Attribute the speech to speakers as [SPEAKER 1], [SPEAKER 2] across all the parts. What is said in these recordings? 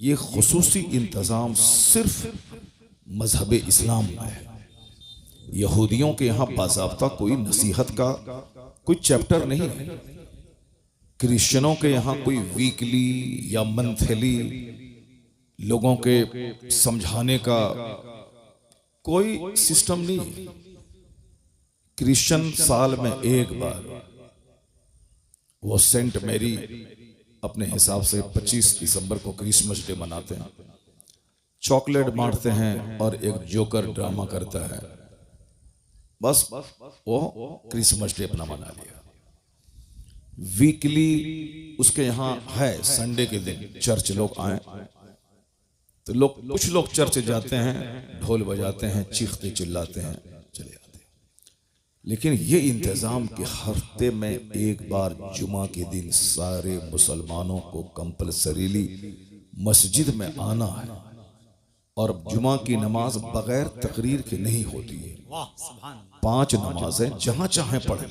[SPEAKER 1] ये खुसूसी इंतज़ाम सिर्फ मजहब इस्लाम में है। यहूदियों के यहाँ बाज़ाब्ता कोई नसीहत का कोई चैप्टर नहीं है। क्रिश्चियनों के यहाँ कोई वीकली या मंथली लोगों के समझाने का कोई सिस्टम नहीं है। क्रिश्चियन साल में एक बार वो सेंट मैरी अपने हिसाब से 25 दिसंबर को क्रिसमस डे मनाते हैं, चॉकलेट बांटते हैं और एक जोकर ड्रामा करता है, बस वो क्रिसमस डे अपना मना लिया। वीकली उसके यहाँ है संडे के दिन चर्च लोग आए तो कुछ लोग चर्च जाते हैं, ढोल बजाते हैं, चीखते चिल्लाते हैं, चले जाते हैं। लेकिन ये इंतजाम कि हफ्ते में एक बार जुमा के दिन सारे मुसलमानों को कंपलसरीली मस्जिद में आना है और जुमा की नमाज बगैर तकरीर के नहीं होती है। 5 नमाजें जहां चाहें पढ़ें,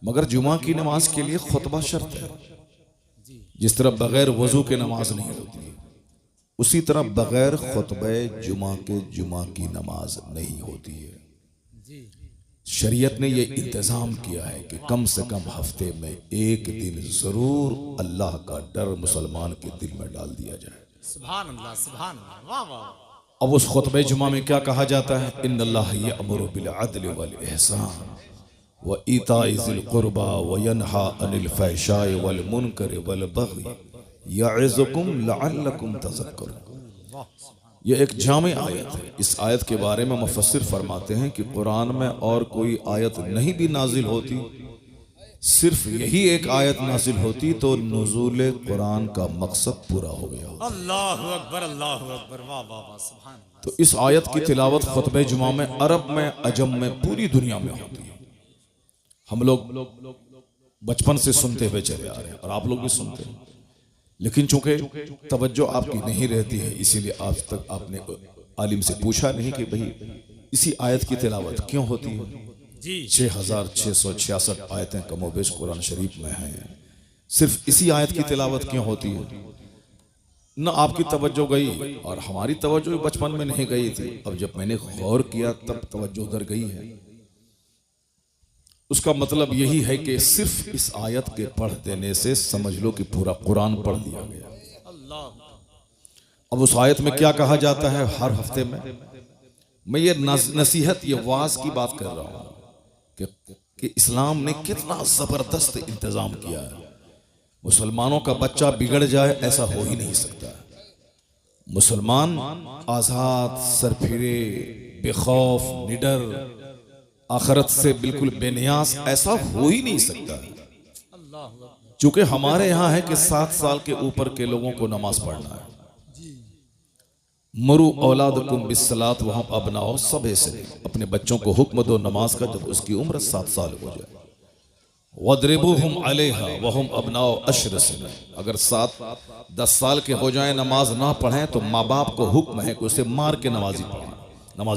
[SPEAKER 1] मगर जुमा की नमाज के लिए खुतबा शर्त है। जिस तरह बगैर वजू के नमाज नहीं होती, उसी तरह बगैर खुतबे जुमा के जुमा की नमाज नहीं होती है। शरीयत ने यह इंतजाम किया है कि कम से कम हफ्ते में एक दिन जरूर अल्लाह का डर मुसलमान के दिल में डाल दिया जाए।
[SPEAKER 2] सुभान अल्लाह, सुभान अल्लाह, वाह वाह।
[SPEAKER 1] अब उस खुतबे जुमा में क्या कहा जाता है? इन्नल्लाह यअमुरु बिल अद्ल वल इहसान व ईताइ ज़िल कुर्बा व यनहा अनिल फहशाइ वल मुनकर वल बग़ी यअज़ुकुम लअल्लकुम तज़क्करून। यह एक जामे आयत है। इस आयत के बारे में मुफस्सिर फरमाते हैं कि कुरान में और कोई आयत नहीं भी नाजिल होती, सिर्फ यही एक आयत नाजिल होती तो नुज़ूल कुरान का मकसद पूरा हो गया।
[SPEAKER 2] अल्लाहु अकबर, अल्लाहु अकबर, वाह वाह वाह, सुभान।
[SPEAKER 1] तो इस आयत की तिलावत खुतबे जुमा में अरब में, अजम में, पूरी दुनिया में होती है। हम लोग बचपन से सुनते हुए चले आ रहे हैं और आप लोग भी सुनते हैं, लेकिन चूंकि तवज्जो आपकी नहीं रहती है, इसीलिए आज तक आपने आलिम से पूछा नहीं कि भाई इसी आयत की तिलावत क्यों होती है। 6666 आयतें कमोबेश कुरान शरीफ में हैं, सिर्फ इसी आयत की तिलावत क्यों होती है? न आपकी तवज्जो गई और हमारी तवज्जो बचपन में नहीं गई थी। अब जब मैंने गौर किया तब तवज्जो उधर गई है। उसका मतलब यही है कि सिर्फ इस आयत के पढ़ देने से समझ लो कि पूरा कुरान पढ़ दिया गया। अब उस आयत में क्या कहा जाता है? हर हफ्ते में मैं ये नसीहत, ये वाज की बात कर रहा हूं कि इस्लाम ने कितना जबरदस्त इंतजाम किया है। मुसलमानों का बच्चा बिगड़ जाए ऐसा हो ही नहीं सकता। मुसलमान आजाद, सरफिरे, बेखौफ, निडर, आखिरत से बिल्कुल बेनियाज ऐसा हो ही नहीं सकता। चूंकि हमारे यहाँ है कि 7 साल के ऊपर के लोगों को नमाज पढ़ना है। मरु औलादकुम बिस्सलात वहम अबनाओ, सब ऐसे अपने बच्चों को हुक्म दो नमाज का जब उसकी उम्र 7 साल हो जाए। वद्रिबूहुम अलैहा वहम अबनाओ अश्र सिन, अगर 7-10 साल के हो जाएं नमाज ना पढ़ें तो माँ बाप को हुक्म है कि उसे मार के नमाजी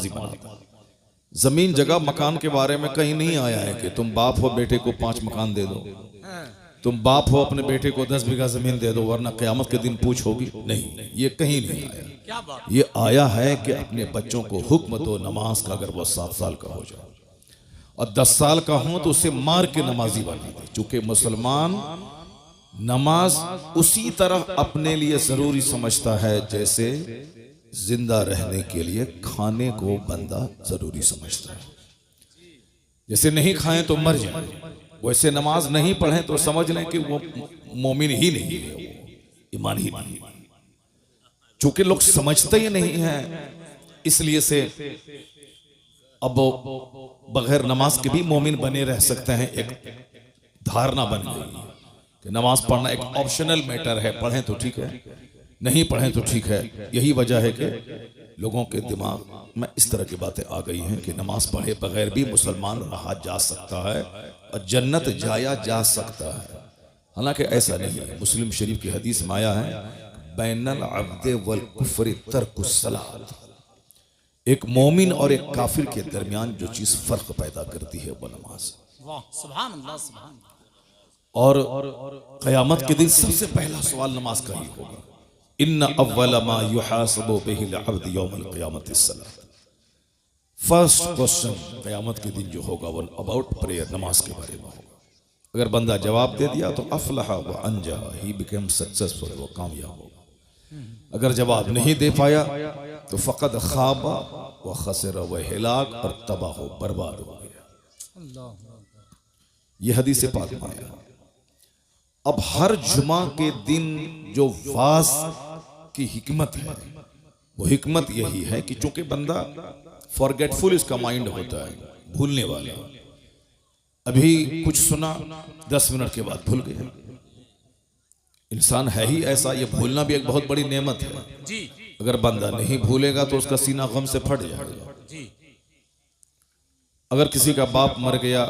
[SPEAKER 1] बनाता। जमीन जगह मकान के बारे में कहीं नहीं आया है कि तुम बाप हो बेटे को 5 मकान दे दो, तुम बाप हो अपने बेटे को 10 बीघा जमीन दे दो वरना क़यामत के दिन पूछ होगी। नहीं, ये कहीं नहीं आया। ये आया है कि अपने बच्चों को हुक्म दो नमाज का, अगर वो 7 साल का हो जाए और 10 साल का हो तो उसे मार के नमाजी बना दे। चूंकि मुसलमान नमाज उसी तरह अपने लिए जरूरी समझता है जैसे जिंदा रहने के लिए खाने को बंदा जरूरी समझता है। जैसे नहीं खाएं तो मर जाएं, वैसे नमाज नहीं पढ़ें तो समझ लें कि वो मोमिन ही नहीं है, वो ईमान ही नहीं। चूंकि लोग समझते ही नहीं हैं, इसलिए से अब बगैर नमाज के भी मोमिन बने रह सकते हैं। एक धारणा बन गई कि नमाज पढ़ना एक ऑप्शनल मैटर है, पढ़ें तो ठीक है, नहीं पढ़ें तो ठीक है। यही वजह है कि लोगों के दिमाग में इस तरह की बातें आ गई हैं कि नमाज पढ़े बगैर भी मुसलमान रहा जा सकता है और जन्नत जाया जा सकता है। हालांकि ऐसा नहीं है। मुस्लिम शरीफ की हदीस में आया है, बैनल अब्दे वल कुफ्र तर्कुस सलात, एक मोमिन और एक काफिर के दरमियान जो चीज फर्क पैदा करती है वो नमाज।
[SPEAKER 2] वाह, सुभान अल्लाह, सुभान अल्लाह।
[SPEAKER 1] और क़यामत के दिन सबसे पहला सवाल नमाज का ही होगा इन्ना अव्वल मा युहासबु बिहिल अब्द यौमल क़ियामति सलात। फर्स्ट क्वेश्चन क़यामत के दिन जो होगा वो अबाउट प्रेयर, नमाज के बारे में होगा। अगर बंदा जवाब दे दिया तो अफलहा व अंजा, ही बिकेम सक्सेसफुल, वो कामयाब होगा। अगर जवाब नहीं दे पाया तो फ़क़द खाबा व खसरा, व हिलाक और तबाह हो, बर्बाद हो गया। ये हदीस पाक में आया। अब हर जुमा के दिन जो वाज की हिकमत है, वो हिकमत यही है कि चूंकि बंदा फॉरगेटफुल इसका माइंड होता है, भूलने वाला, अभी कुछ सुना 10 मिनट के बाद भूल गया। इंसान है ही ऐसा, ये भूलना भी एक बहुत बड़ी नेमत है
[SPEAKER 2] जी।
[SPEAKER 1] अगर बंदा नहीं भूलेगा तो उसका सीना गम से फट जाएगा
[SPEAKER 2] जी।
[SPEAKER 1] अगर किसी का बाप मर गया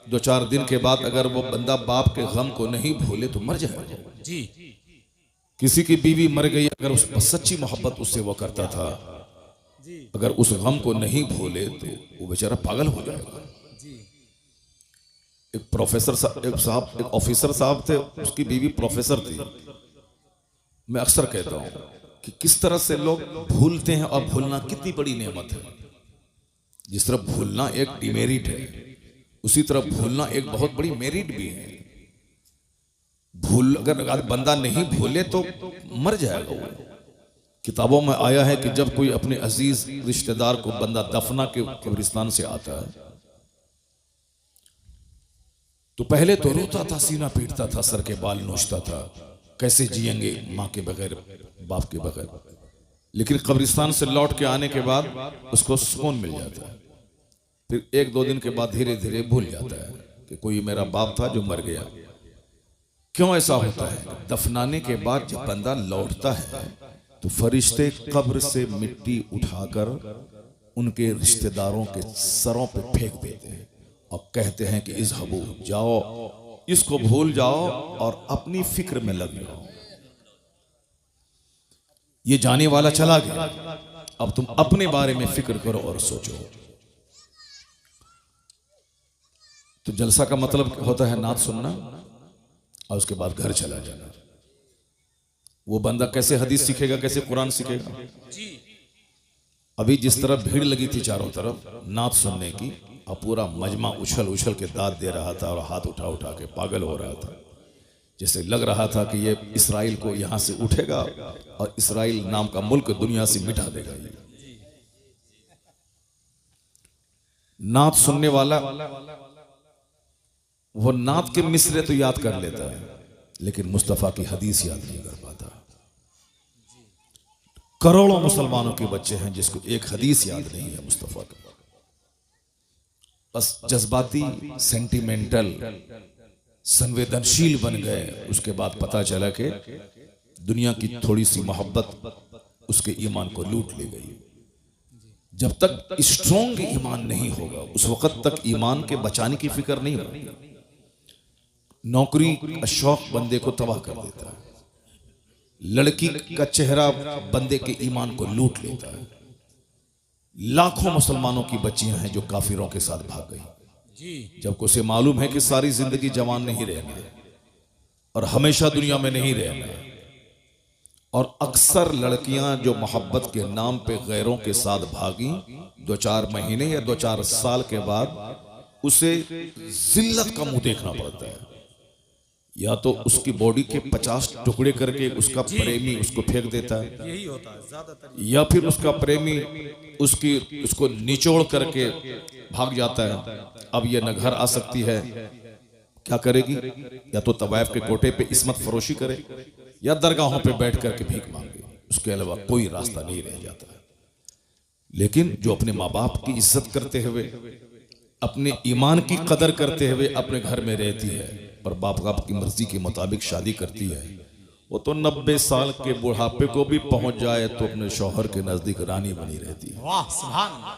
[SPEAKER 1] 2-4 दिन के बाद अगर वो बंदा बाप के गम को नहीं भूले तो मर जाएगा
[SPEAKER 2] जी।
[SPEAKER 1] किसी की बीवी मर गई, अगर उस पर सच्ची मोहब्बत उससे वो करता था, अगर उस गम को नहीं भूले तो वो बेचारा पागल हो जाएगा। एक प्रोफेसर एक ऑफिसर साहब थे, उसकी बीवी प्रोफेसर थी। मैं अक्सर कहता हूं कि किस तरह से लोग भूलते हैं और भूलना कितनी बड़ी नेमत है। जिस तरह भूलना एक डिमेरिट है, उसी तरह भूलना एक बहुत बड़ी मेरिट भी है। अगर बंदा नहीं भूले तो मर जाएगा वो। किताबों में आया है कि जब कोई अपने अजीज रिश्तेदार को बंदा दफना के कब्रिस्तान से आता है तो पहले तो रोता था, सीना पीटता था, सर के बाल नोचता था, कैसे जिएंगे माँ के बगैर, बाप के बगैर। लेकिन कब्रिस्तान से लौट के आने के बाद उसको सुकून मिल जाता है। फिर 1-2 दिन के बाद धीरे धीरे भूल जाता है कि कोई मेरा बाप था जो मर गया। क्यों ऐसा होता है? दफनाने के बाद जब बंदा लौटता है तो फरिश्ते कब्र से मिट्टी उठाकर उनके रिश्तेदारों के सरों पे फेंक देते हैं और कहते हैं कि इज़हबू, जाओ, इसको भूल जाओ और अपनी फिक्र में लग जाओ। ये जाने वाला चला गया, अब तुम अपने बारे में फिक्र करो और सोचो। तो जलसा का मतलब होता है नात सुनना और उसके बाद घर चला जाना। वो बंदा कैसे हदीस सीखेगा, कैसे कुरान सीखेगा? अभी जिस तरह भीड़ लगी थी चारों तरफ नात सुनने की, और पूरा मजमा उछल उछल के दाद दे रहा था और हाथ उठा उठा के पागल हो रहा था, जैसे लग रहा था कि ये इसराइल को यहां से उठेगा और इसराइल नाम का मुल्क दुनिया से मिटा देगा। ये नात सुनने वाला वो नात के मिसरे तो याद कर लेता है, लेकिन मुस्तफा की हदीस याद नहीं कर पाता। करोड़ों मुसलमानों के बच्चे हैं जिसको एक हदीस याद नहीं है मुस्तफा का। बस जज्बाती, सेंटिमेंटल, संवेदनशील बन गए। उसके बाद पता चला कि दुनिया की थोड़ी सी मोहब्बत उसके ईमान को लूट ले गई। जब तक स्ट्रॉन्ग ईमान नहीं होगा उस वक्त तक ईमान के बचाने की फिक्र नहीं होगी। नौकरी का शौक बंदे को तबाह कर देता है, लड़की का चेहरा बंदे के ईमान को लूट लेता है। लाखों मुसलमानों की बच्चियां हैं जो काफिरों के साथ भाग गई, जबकि उसे मालूम है कि सारी जिंदगी जवान नहीं रहना और हमेशा दुनिया में नहीं रहना। और अक्सर लड़कियां जो मोहब्बत के नाम पे गैरों के साथ भागी, 2-4 महीने या 2-4 साल के बाद उसे जिल्लत का मुंह देखना पड़ता है। या तो उसकी बॉडी के 50 टुकड़े करके उसका प्रेमी उसको फेंक देता है,
[SPEAKER 2] यही होता है ज्यादातर, या
[SPEAKER 1] फिर उसका प्रेमी उसको निचोड़ करके भाग जाता है। अब ये न घर आ सकती है, क्या करेगी? या तो तवायफ के कोटे पे इस्मत फरोशी करे या दरगाहों पे बैठ करके भीख मांगे, उसके अलावा कोई रास्ता नहीं रह जाता है। लेकिन जो अपने माँ बाप की इज्जत करते हुए, अपने ईमान की कदर करते हुए अपने घर में रहती है और बाप बाप की मर्जी के मुताबिक शादी करती है, वो तो 90 साल के बुढ़ापे को भी पहुंच जाए तो अपने शौहर के नजदीक रानी बनी रहती है।
[SPEAKER 2] वाह सुभान अल्लाह।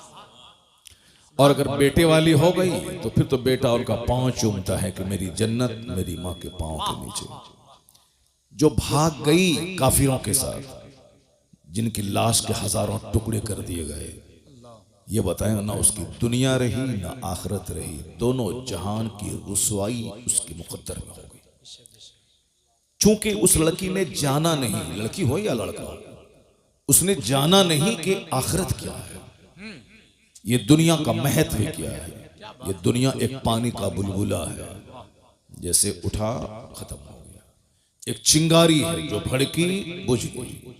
[SPEAKER 1] और अगर बेटे वाली हो गई तो फिर तो बेटा उनका पांव चूमता है कि मेरी जन्नत मेरी माँ के पांव के नीचे। जो भाग गई काफिरों के साथ, जिनकी लाश के हजारों टुकड़े कर दिए गए, ये बताएं ना उसकी दुनिया रही ना आखिरत रही, दोनों जहान की रुसवाई उसके मुकद्दर में हो गई। चूंकि उस लड़की ने जाना नहीं, लड़की हो या लड़का, उसने जाना नहीं कि आखिरत क्या है, ये दुनिया का महत्व क्या है। ये दुनिया एक पानी का बुलबुला है, जैसे उठा खत्म हो गया। एक चिंगारी है जो भड़की बुझ गई।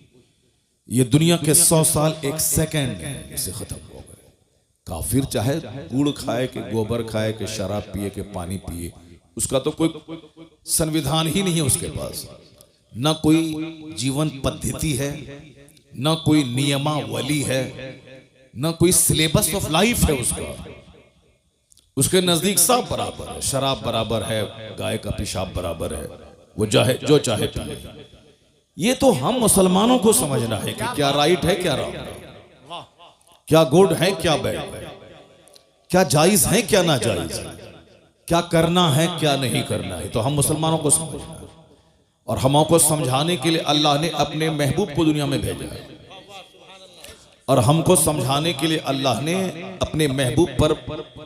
[SPEAKER 1] ये दुनिया के 100 साल एक सेकंड में इसे खत्म हो गए। काफिर चाहे गुड़ खाए कि गोबर खाए कि शराब पिए कि पानी पिए, उसका तो कोई संविधान ही नहीं है उसके पास, ना कोई जीवन पद्धति है, ना कोई नियमावली है, ना कोई सिलेबस ऑफ लाइफ है उसका। उसके नजदीक सब बराबर है, शराब बराबर है, गाय का पेशाब बराबर है, वो जो चाहे पिए। ये तो हम मुसलमानों को समझना है कि क्या राइट है क्या रॉन्ग है, क्या गुड है क्या बैड है, क्या जायज है क्या ना जायज है, क्या करना है क्या नहीं करना है। तो हम मुसलमानों को समझना है, और हमको समझाने के लिए अल्लाह ने अपने महबूब को दुनिया में भेजा है, और हमको समझाने के लिए अल्लाह ने अपने महबूब पर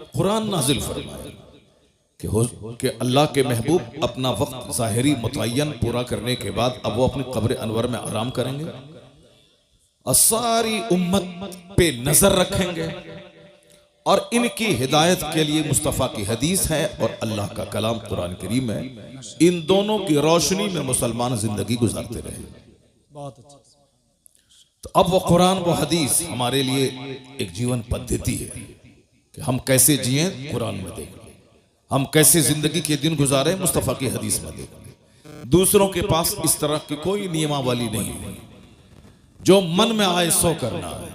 [SPEAKER 1] कुरान नाजिल फरमाया कि अल्लाह के महबूब अपना वक्त ज़ाहिरी मुतय्यन पूरा करने के बाद अब वो अपनी कब्र अनवर में आराम करेंगे और सारी उम्मत पे नजर रखेंगे, और इनकी हिदायत के लिए मुस्तफ़ा की हदीस है और अल्लाह का कलाम कुरान करीम है। इन दोनों की रोशनी में मुसलमान जिंदगी गुजारते रहे।
[SPEAKER 2] बहुत अच्छा।
[SPEAKER 1] तो अब वो कुरान वो हदीस हमारे लिए एक जीवन पद्धति है कि हम कैसे जिए, कुरान में देख लें, हम कैसे जिंदगी के दिन गुजारे, मुस्तफ़ा की हदीस में देख लें। दूसरों के पास इस तरह की कोई नियमावली नहीं है, जो मन में आए सो करना है।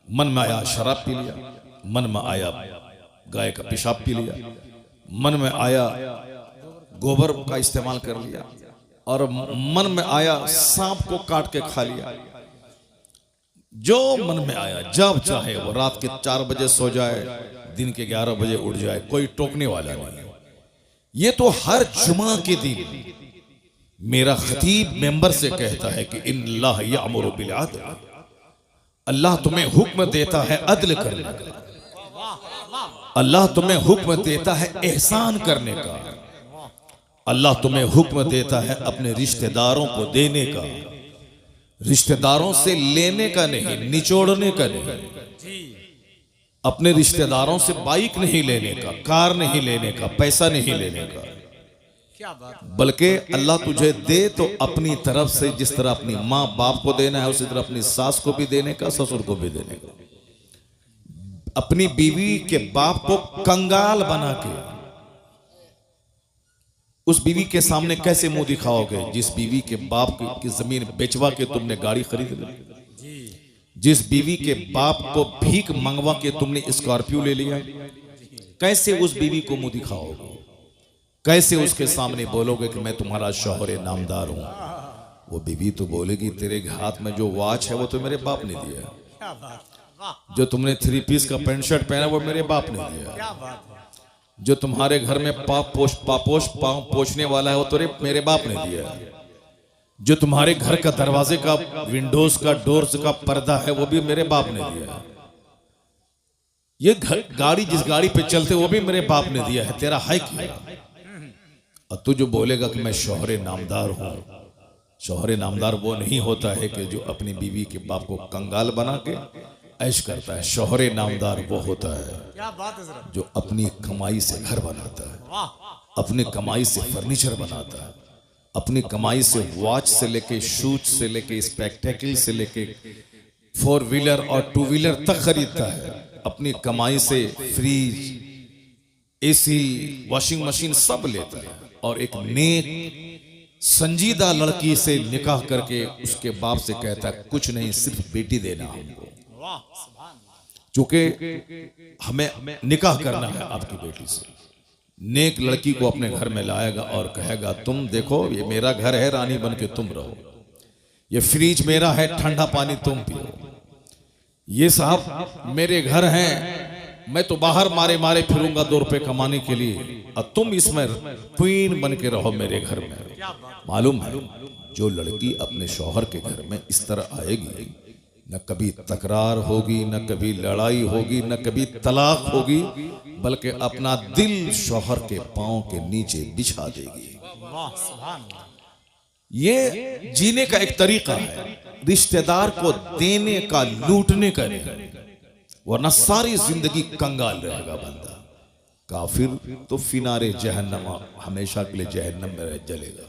[SPEAKER 1] मन में आया शराब पी लिया, मन में आया गाय का पेशाब पी लिया, मन में आया गोबर का इस्तेमाल कर लिया, और मन में आया सांप को काट के खा लिया। जो मन में आया, जब चाहे वो रात के 4 बजे सो जाए, दिन के 11 बजे उठ जाए, कोई टोकने वाला नहीं। ये तो हर जुमा के दिन मेरा खतीब मेंबर से कहता है कि इन्नल्लाह यअमुरु बिल अदल, अल्लाह तुम्हें हुक्म देता है अदल करने का, अल्लाह तुम्हें हुक्म देता है एहसान करने का, अल्लाह तुम्हें हुक्म देता है अपने रिश्तेदारों को देने का, रिश्तेदारों से लेने का नहीं, निचोड़ने का नहीं, अपने रिश्तेदारों से बाइक नहीं लेने का, कार नहीं लेने का, पैसा नहीं लेने का,
[SPEAKER 2] क्या बात।
[SPEAKER 1] बल्कि अल्लाह तुझे दे तो अपनी तरफ से जिस तरह अपनी माँ बाप को देना है उसी तरह अपनी सास को भी देने का, ससुर को भी देने का। अपनी बीवी के बाप को कंगाल बना के उस बीवी के सामने कैसे मुंह दिखाओगे, जिस बीवी के बाप की जमीन बेचवा के तुमने गाड़ी खरीद ली, जिस बीवी के बाप को भीख मंगवा के तुमने स्कॉर्पियो ले लिया, कैसे उस बीवी को मुंह दिखाओगे, कैसे उसके सामने बोलोगे कि मैं तुम्हारा शौहर नामदार हूं। वो बीवी तो बोलेगी तेरे हाथ में जो वॉच है वो तो मेरे बाप ने दिया,
[SPEAKER 2] क्या बात। वाह,
[SPEAKER 1] जो तुमने 3 पीस का पैंट शर्ट पहना वो मेरे बाप ने दिया,
[SPEAKER 2] क्या बात है।
[SPEAKER 1] जो तुम्हारे घर में पाँव पोछने वाला है वो तो मेरे बाप ने दिया, जो तुम्हारे घर का दरवाजे का विंडोज का डोर्स का पर्दा है वो भी मेरे बाप ने दिया, ये गाड़ी जिस गाड़ी पे चलते वो भी मेरे बाप ने दिया है, तेरा है क्या। और तू जो बोलेगा कि मैं शौहर नामदार हूं, शौहर नामदार वो नहीं होता है कि जो अपनी बीवी के बाप को कंगाल बना के ऐश करता है। शौहर नामदार वो होता है
[SPEAKER 2] क्या बात है जरा।
[SPEAKER 1] जो अपनी कमाई से घर बनाता है,
[SPEAKER 2] वाह,
[SPEAKER 1] अपनी कमाई से फर्नीचर बनाता है, अपनी कमाई से वॉच से लेके शूज से लेके स्पेक्टेकल से लेके 4 व्हीलर और 2 व्हीलर तक खरीदता है, अपनी कमाई से फ्रिज, एसी, वॉशिंग मशीन सब लेता है, और एक नेक संजीदा लड़की से निकाह करके उसके बाप से कहता है कुछ नहीं सिर्फ बेटी देना हमको,
[SPEAKER 2] वाह, सुभान अल्लाह।
[SPEAKER 1] चूंकि हमें निकाह करना है आपकी बेटी से। नेक लड़की को अपने घर में लाएगा और कहेगा तुम देखो ये मेरा घर है, रानी बन के तुम रहो, ये फ्रिज मेरा है, ठंडा पानी तुम पियो, ये साहब मेरे घर हैं, मैं तो बाहर मारे मारे फिरूंगा 2 रुपए कमाने के लिए, और तुम इसमें क्वीन बन के रहो मेरे घर में। मालूम है जो लड़की अपने शौहर के घर में इस तरह आएगी, न कभी तकरार होगी, न कभी लड़ाई होगी, न कभी तलाक होगी, बल्कि अपना दिल शौहर के पांव के नीचे बिछा देगी।
[SPEAKER 2] वाह, सुभान अल्लाह।
[SPEAKER 1] ये जीने का एक तरीका है, रिश्तेदार को देने का, लूटने का नहीं, वरना सारी जिंदगी कंगाल रहेगा बंदा। काफिर तो फिनारे जहन्नम, हमेशा के लिए जहन्नम में जलेगा,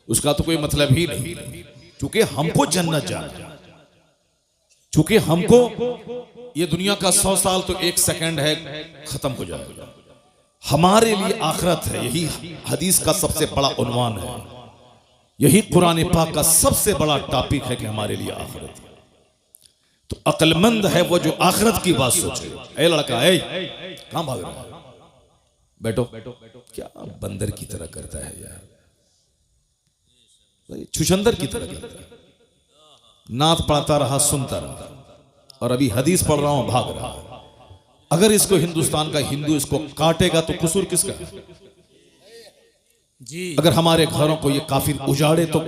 [SPEAKER 1] उसका तो कोई मतलब ही नहीं। क्योंकि हमको जन्नत जाना, चूंकि हमको ये दुनिया का 100 साल तो 1 सेकंड है, खत्म हो जाएगा। हमारे लिए आखिरत है, यही हदीस का सबसे बड़ा उन्वान है, यही कुरान पाक का सबसे बड़ा टॉपिक है कि हमारे लिए आखिरत है। तो अक्लमंद है वो जो आखिरत की बात सोचे। ए लड़का, ए कहां भाग रहा है, बैठो। क्या बंदर की तरह करता है यार, छुछंदर की तरह करता है। नात पढ़ता रहा, सुनता रहा, और अभी हदीस पढ़ रहा हूं, भाग रहा है। अगर इसको हिंदुस्तान का हिंदू इसको काटेगा तो कसूर किसका है?
[SPEAKER 2] जी।
[SPEAKER 1] अगर हमारे घरों को ये काफिर उजाड़े तो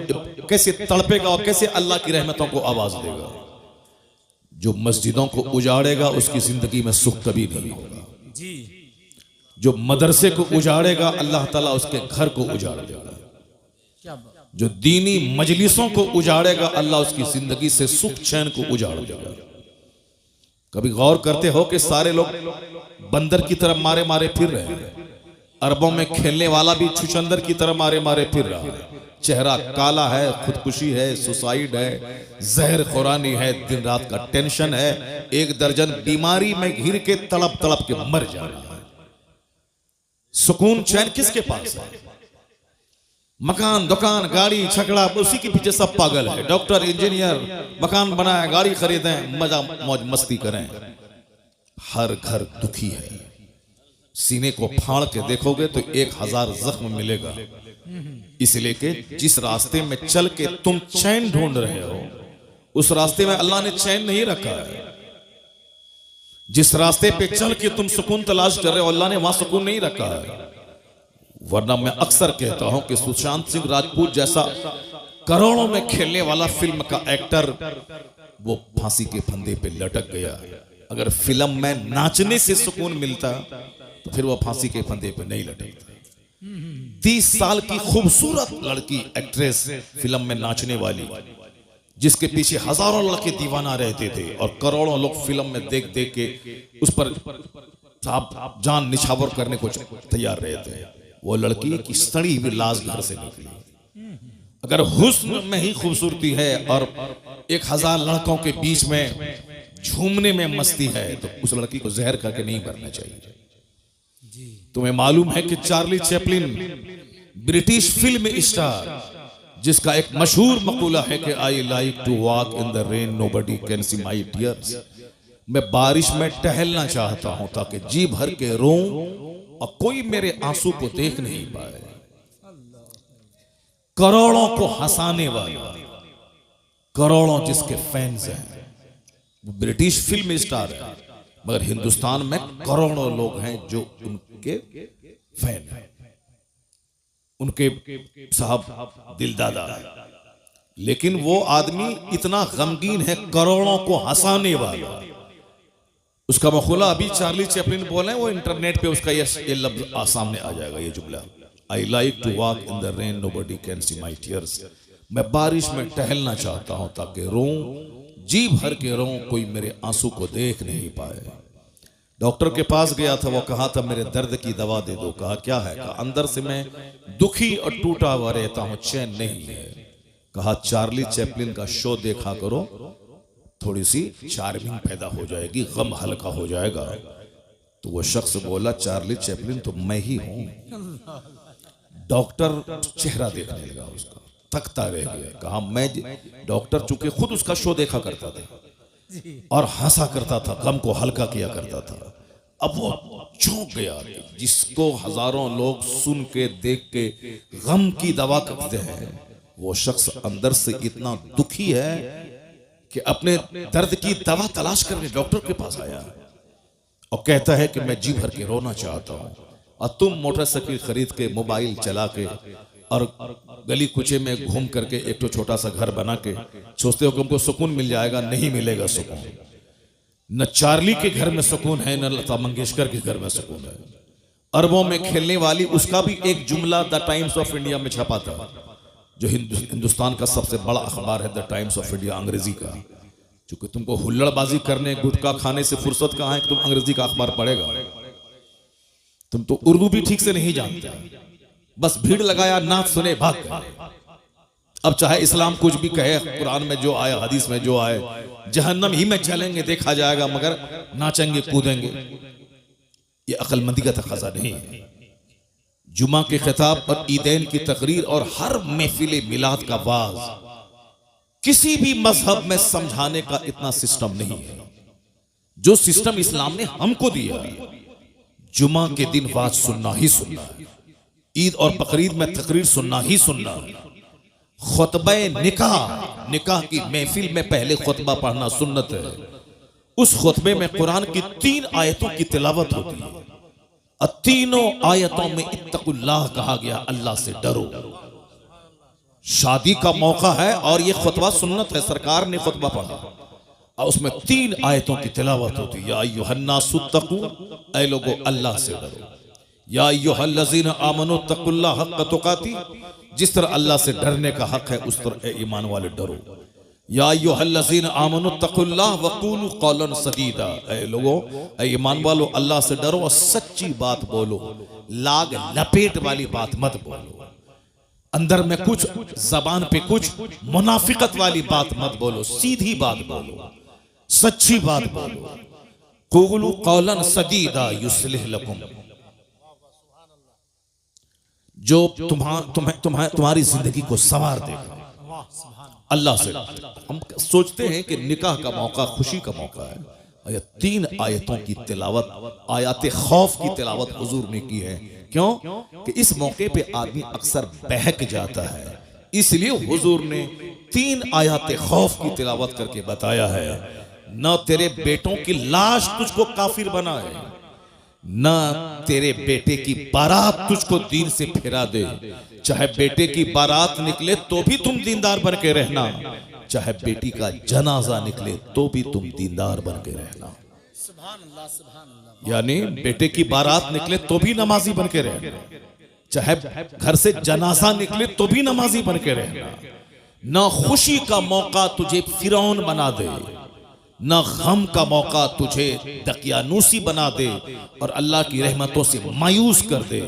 [SPEAKER 1] कैसे तड़पेगा और कैसे अल्लाह की रहमतों को आवाज देगा। जो मस्जिदों को उजाड़ेगा उसकी जिंदगी में सुख कभी नहीं होगा।
[SPEAKER 2] जी।
[SPEAKER 1] जो मदरसे को उजाड़ेगा अल्लाह ताला उसके घर को उजाड़ देगा।
[SPEAKER 2] क्या बात।
[SPEAKER 1] जो दीनी मजलिसों को उजाड़ेगा अल्लाह उसकी जिंदगी से सुख चैन को उजाड़ देगा। कभी गौर करते हो कि सारे लोग बंदर की तरह मारे मारे फिर रहे हैं। अरबों में खेलने वाला भी छुछंदर की तरह मारे मारे फिर रहा है। चेहरा काला है, खुदकुशी है, सुसाइड है, जहर खुरानी है, दिन रात का टेंशन है, 1 दर्जन बीमारी में घिर के तड़प तड़प के मर जाना है। सुकून चैन किसके पास है? मकान, दुकान, गाड़ी, छकड़ा, उसी के पीछे सब पागल है। डॉक्टर, इंजीनियर, मकान बनाए, गाड़ी खरीदें, मजा मौज मस्ती करें। हर घर दुखी है। सीने को फाड़ के देखोगे तो 1000 जख्म मिलेगा। इसलिए कि जिस रास्ते में चल के तुम चैन ढूंढ रहे हो उस रास्ते में अल्लाह ने चैन नहीं रखा है। जिस रास्ते पे चल के तुम सुकून तलाश कर रहे हो अल्लाह ने वहां सुकून नहीं रखा है। वरना मैं अक्सर कहता हूं कि सुशांत सिंह राजपूत जैसा करोड़ों में खेलने वाला फिल्म का एक्टर वो फांसी के फंदे पे लटक गया। अगर फिल्म में नाचने से सुकून मिलता तो फिर वो फांसी के फंदे पे नहीं लटकता। 30 साल की खूबसूरत लड़की एक्ट्रेस फिल्म में नाचने वाली, जिसके पीछे हजारों लड़के दीवाना रहते थे और करोड़ों लोग फिल्म में देख देख के उस पर जान निछावर करने को तैयार रहते थे। वो लड़की की सड़ी हुई लाश घर से निकली। अगर हुस्न में ही खूबसूरती है और 1000 लड़कों के बीच में झूमने में मस्ती है तो उस लड़की को जहर करके नहीं मरना चाहिए। तुम्हें मालूम है कि Charlie Chaplin British film star, जिसका एक मशहूर मकूला है कि I like to walk in the rain nobody can see my tears, मैं बारिश में टहलना चाहता हूं ताकि जी भर के रोऊं और कोई मेरे आंसू को देख नहीं पाए। करोड़ों को हंसाने वाला, करोड़ों जिसके फैंस हैं, वो ब्रिटिश फिल्म स्टार है, मगर हिंदुस्तान में करोड़ों लोग हैं जो उनके फैन हैं, उनके साहब दिलदादा है। लेकिन वो आदमी इतना गमगीन है, करोड़ों को हंसाने वाला। उसका मखूला अभी चार्ली चैपलिन बोले, वो इंटरनेट पे उसका ये लफ्ज सामने आ जाएगा, ये जुमला, I like to walk in the rain nobody can see my tears, मैं बारिश में टहलना चाहता हूं ताकि रोऊं, जी भर के रोऊं, कोई मेरे आंसू को देख नहीं पाए। डॉक्टर के पास गया था, वो कहा था मेरे दर्द की दवा दे दो। कहा क्या है? कहा अंदर से मैं दुखी और टूटा हुआ रहता हूं, चैन नहीं है। कहा चार्ली चैपलिन का शो देखा करो, थोड़ी सी चार्मिंग पैदा हो जाएगी, गम हल्का हो जाएगा। तो वो शख्स बोला चार्ली चैपलिन तो मैं ही हूं। डॉक्टर चेहरा देखने लगा उसका, तकता रह गया। कहा मैं, डॉक्टर चूंकि खुद उसका शो देखा करता था और हंसा करता था, गम को हल्का किया करता था, अब वो चौंक गया। जिसको हजारों लोग सुन के देख के गम की दवा करते हैं, वो शख्स अंदर से इतना दुखी है कि अपने दर्द की दवा तलाश करके डॉक्टर के पास आया और कहता है कि मैं जी भर के रोना चाहता हूं। और तुम मोटरसाइकिल खरीद के, मोबाइल चला के और गली कुचे में घूम करके एक तो छोटा सा घर बना के सोचते हो कि हमको सुकून मिल जाएगा। नहीं मिलेगा सुकून। न चार्ली के घर में सुकून है, न लता मंगेशकर के घर में सुकून है। अरबों में खेलने वाली, उसका भी एक जुमला द टाइम्स ऑफ इंडिया में छपा था, जो हिंदुस्तान का सबसे बड़ा अखबार है द टाइम्स ऑफ इंडिया अंग्रेजी का, क्योंकि तुमको हुल्लड़बाजी करने गुटखा खाने से फुर्सत कहाँ है कि तुम अंग्रेजी का अखबार पढ़ेगा। तुम तो उर्दू भी ठीक से नहीं जानते, बस भीड़ लगाया नाच सुने भाग गए। अब चाहे इस्लाम कुछ भी कहे, कुरान में जो आया हदीस में जो आए, जहन्नम ही में चलेंगे देखा जाएगा, मगर नाचेंगे कूदेंगे। ये अक्लमंदी का तकाजा नहीं है। जुमा के खिताब और ईदैन की तकरीर और हर महफिल मिलाद का वाज किसी भी मजहब में समझाने का इतना सिस्टम नहीं है जो सिस्टम इस्लाम ने हमको दिया है। जुमा के दिन वाज सुनना ही सुनना है, ईद और बकरीद में तकरीर सुनना ही सुनना है। खुतबा निकाह की महफिल में पहले खुतबा पढ़ना सुन्नत है। उस खुतबे में कुरान की 3 आयतों की तिलावत होती है और तीनों आयतों में इत्तकुल्लाह कहा गया, अल्लाह से डरो। शादी का मौका है और ये खुतबा सुन्नत है, सरकार ने खुतबा पढ़ा और उसमें 3 आयतों की तिलावत होती है। या अय्युहन्नासुत्तकू, ऐ लोगो अल्लाह से डरो। या अय्युहल्लज़ीना आमनू तकुल्लाह हक़्क़ तुक़ाती, जिस तरह अल्लाह से डरने का हक है उस तरह ए ईमान वाले डरो। या अय्युहल्लज़ीना आमनू तकुल्लाह वक़ूलू क़ौलन सदीदा, ऐ लोगो ऐ ईमान वालो अल्लाह से डरो और सच्ची बात बोलो, लाग लपेट वाली बात मत बोलो। अंदर में कुछ जबान पे कुछ मुनाफिकत वाली बात मत बोलो, सीधी बात बोलो, सच्ची बात बोलो। क़ूलू क़ौलन सदीदा युस्लिह लकुम, जो तुम्हारी जिंदगी को संवार देगा। अल्लाह से हम सोचते हैं कि निकाह का मौका खुशी का मौका है, और ये 3 आयतों की तिलावत, आयत खौफ की तिलावत हुजूर ने की है। क्यों कि इस मौके पे आदमी अक्सर बहक जाता है, इसलिए हुजूर ने 3 आयत खौफ की तिलावत करके बताया है, न तेरे बेटों की लाश तुझको काफिर बनाए, न तेरे बेटे की बारात तुझको दीन से फिरा दे। चाहे बेटे की बारात निकले तो भी तुम दीनदार बन के रहना, चाहे बेटी का जनाजा निकले तो भी तुम दीनदार बन के रहना। यानी बेटे की बारात निकले तो भी नमाजी बन के रहना, चाहे घर से जनाजा निकले तो भी नमाजी बन के रहना। न खुशी का मौका तुझे फिरौन बना दे, न गम का मौका तुझे दकियानूसी बना दे और अल्लाह की रहमतों से मायूस कर दे।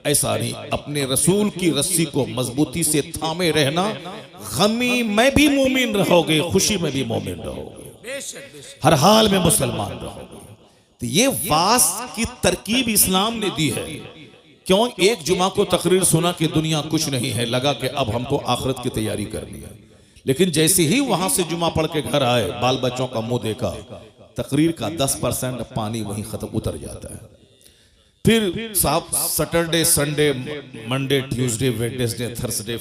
[SPEAKER 1] ऐसा नहीं, अपने रसूल की रस्सी को मजबूती से थामे रहना। गमी में भी मोमिन रहोगे, खुशी में भी मोमिन रहोगे, हर हाल में मुसलमान रहोगे। तो ये वास की तरकीब इस्लाम ने दी है। क्यों? एक जुमा को तकरीर सुना कि दुनिया कुछ नहीं है, लगा कि अब हमको आखिरत की तैयारी करनी है। लेकिन जैसे ही वहां से जुमा पढ़ के घर आए, बाल बच्चों का मुंह देखा, तकरीर का 10% पानी वहीं खत्म उतर जाता है। फिर साहब Saturday, Sunday, Monday, Tuesday, Wednesday, Thursday,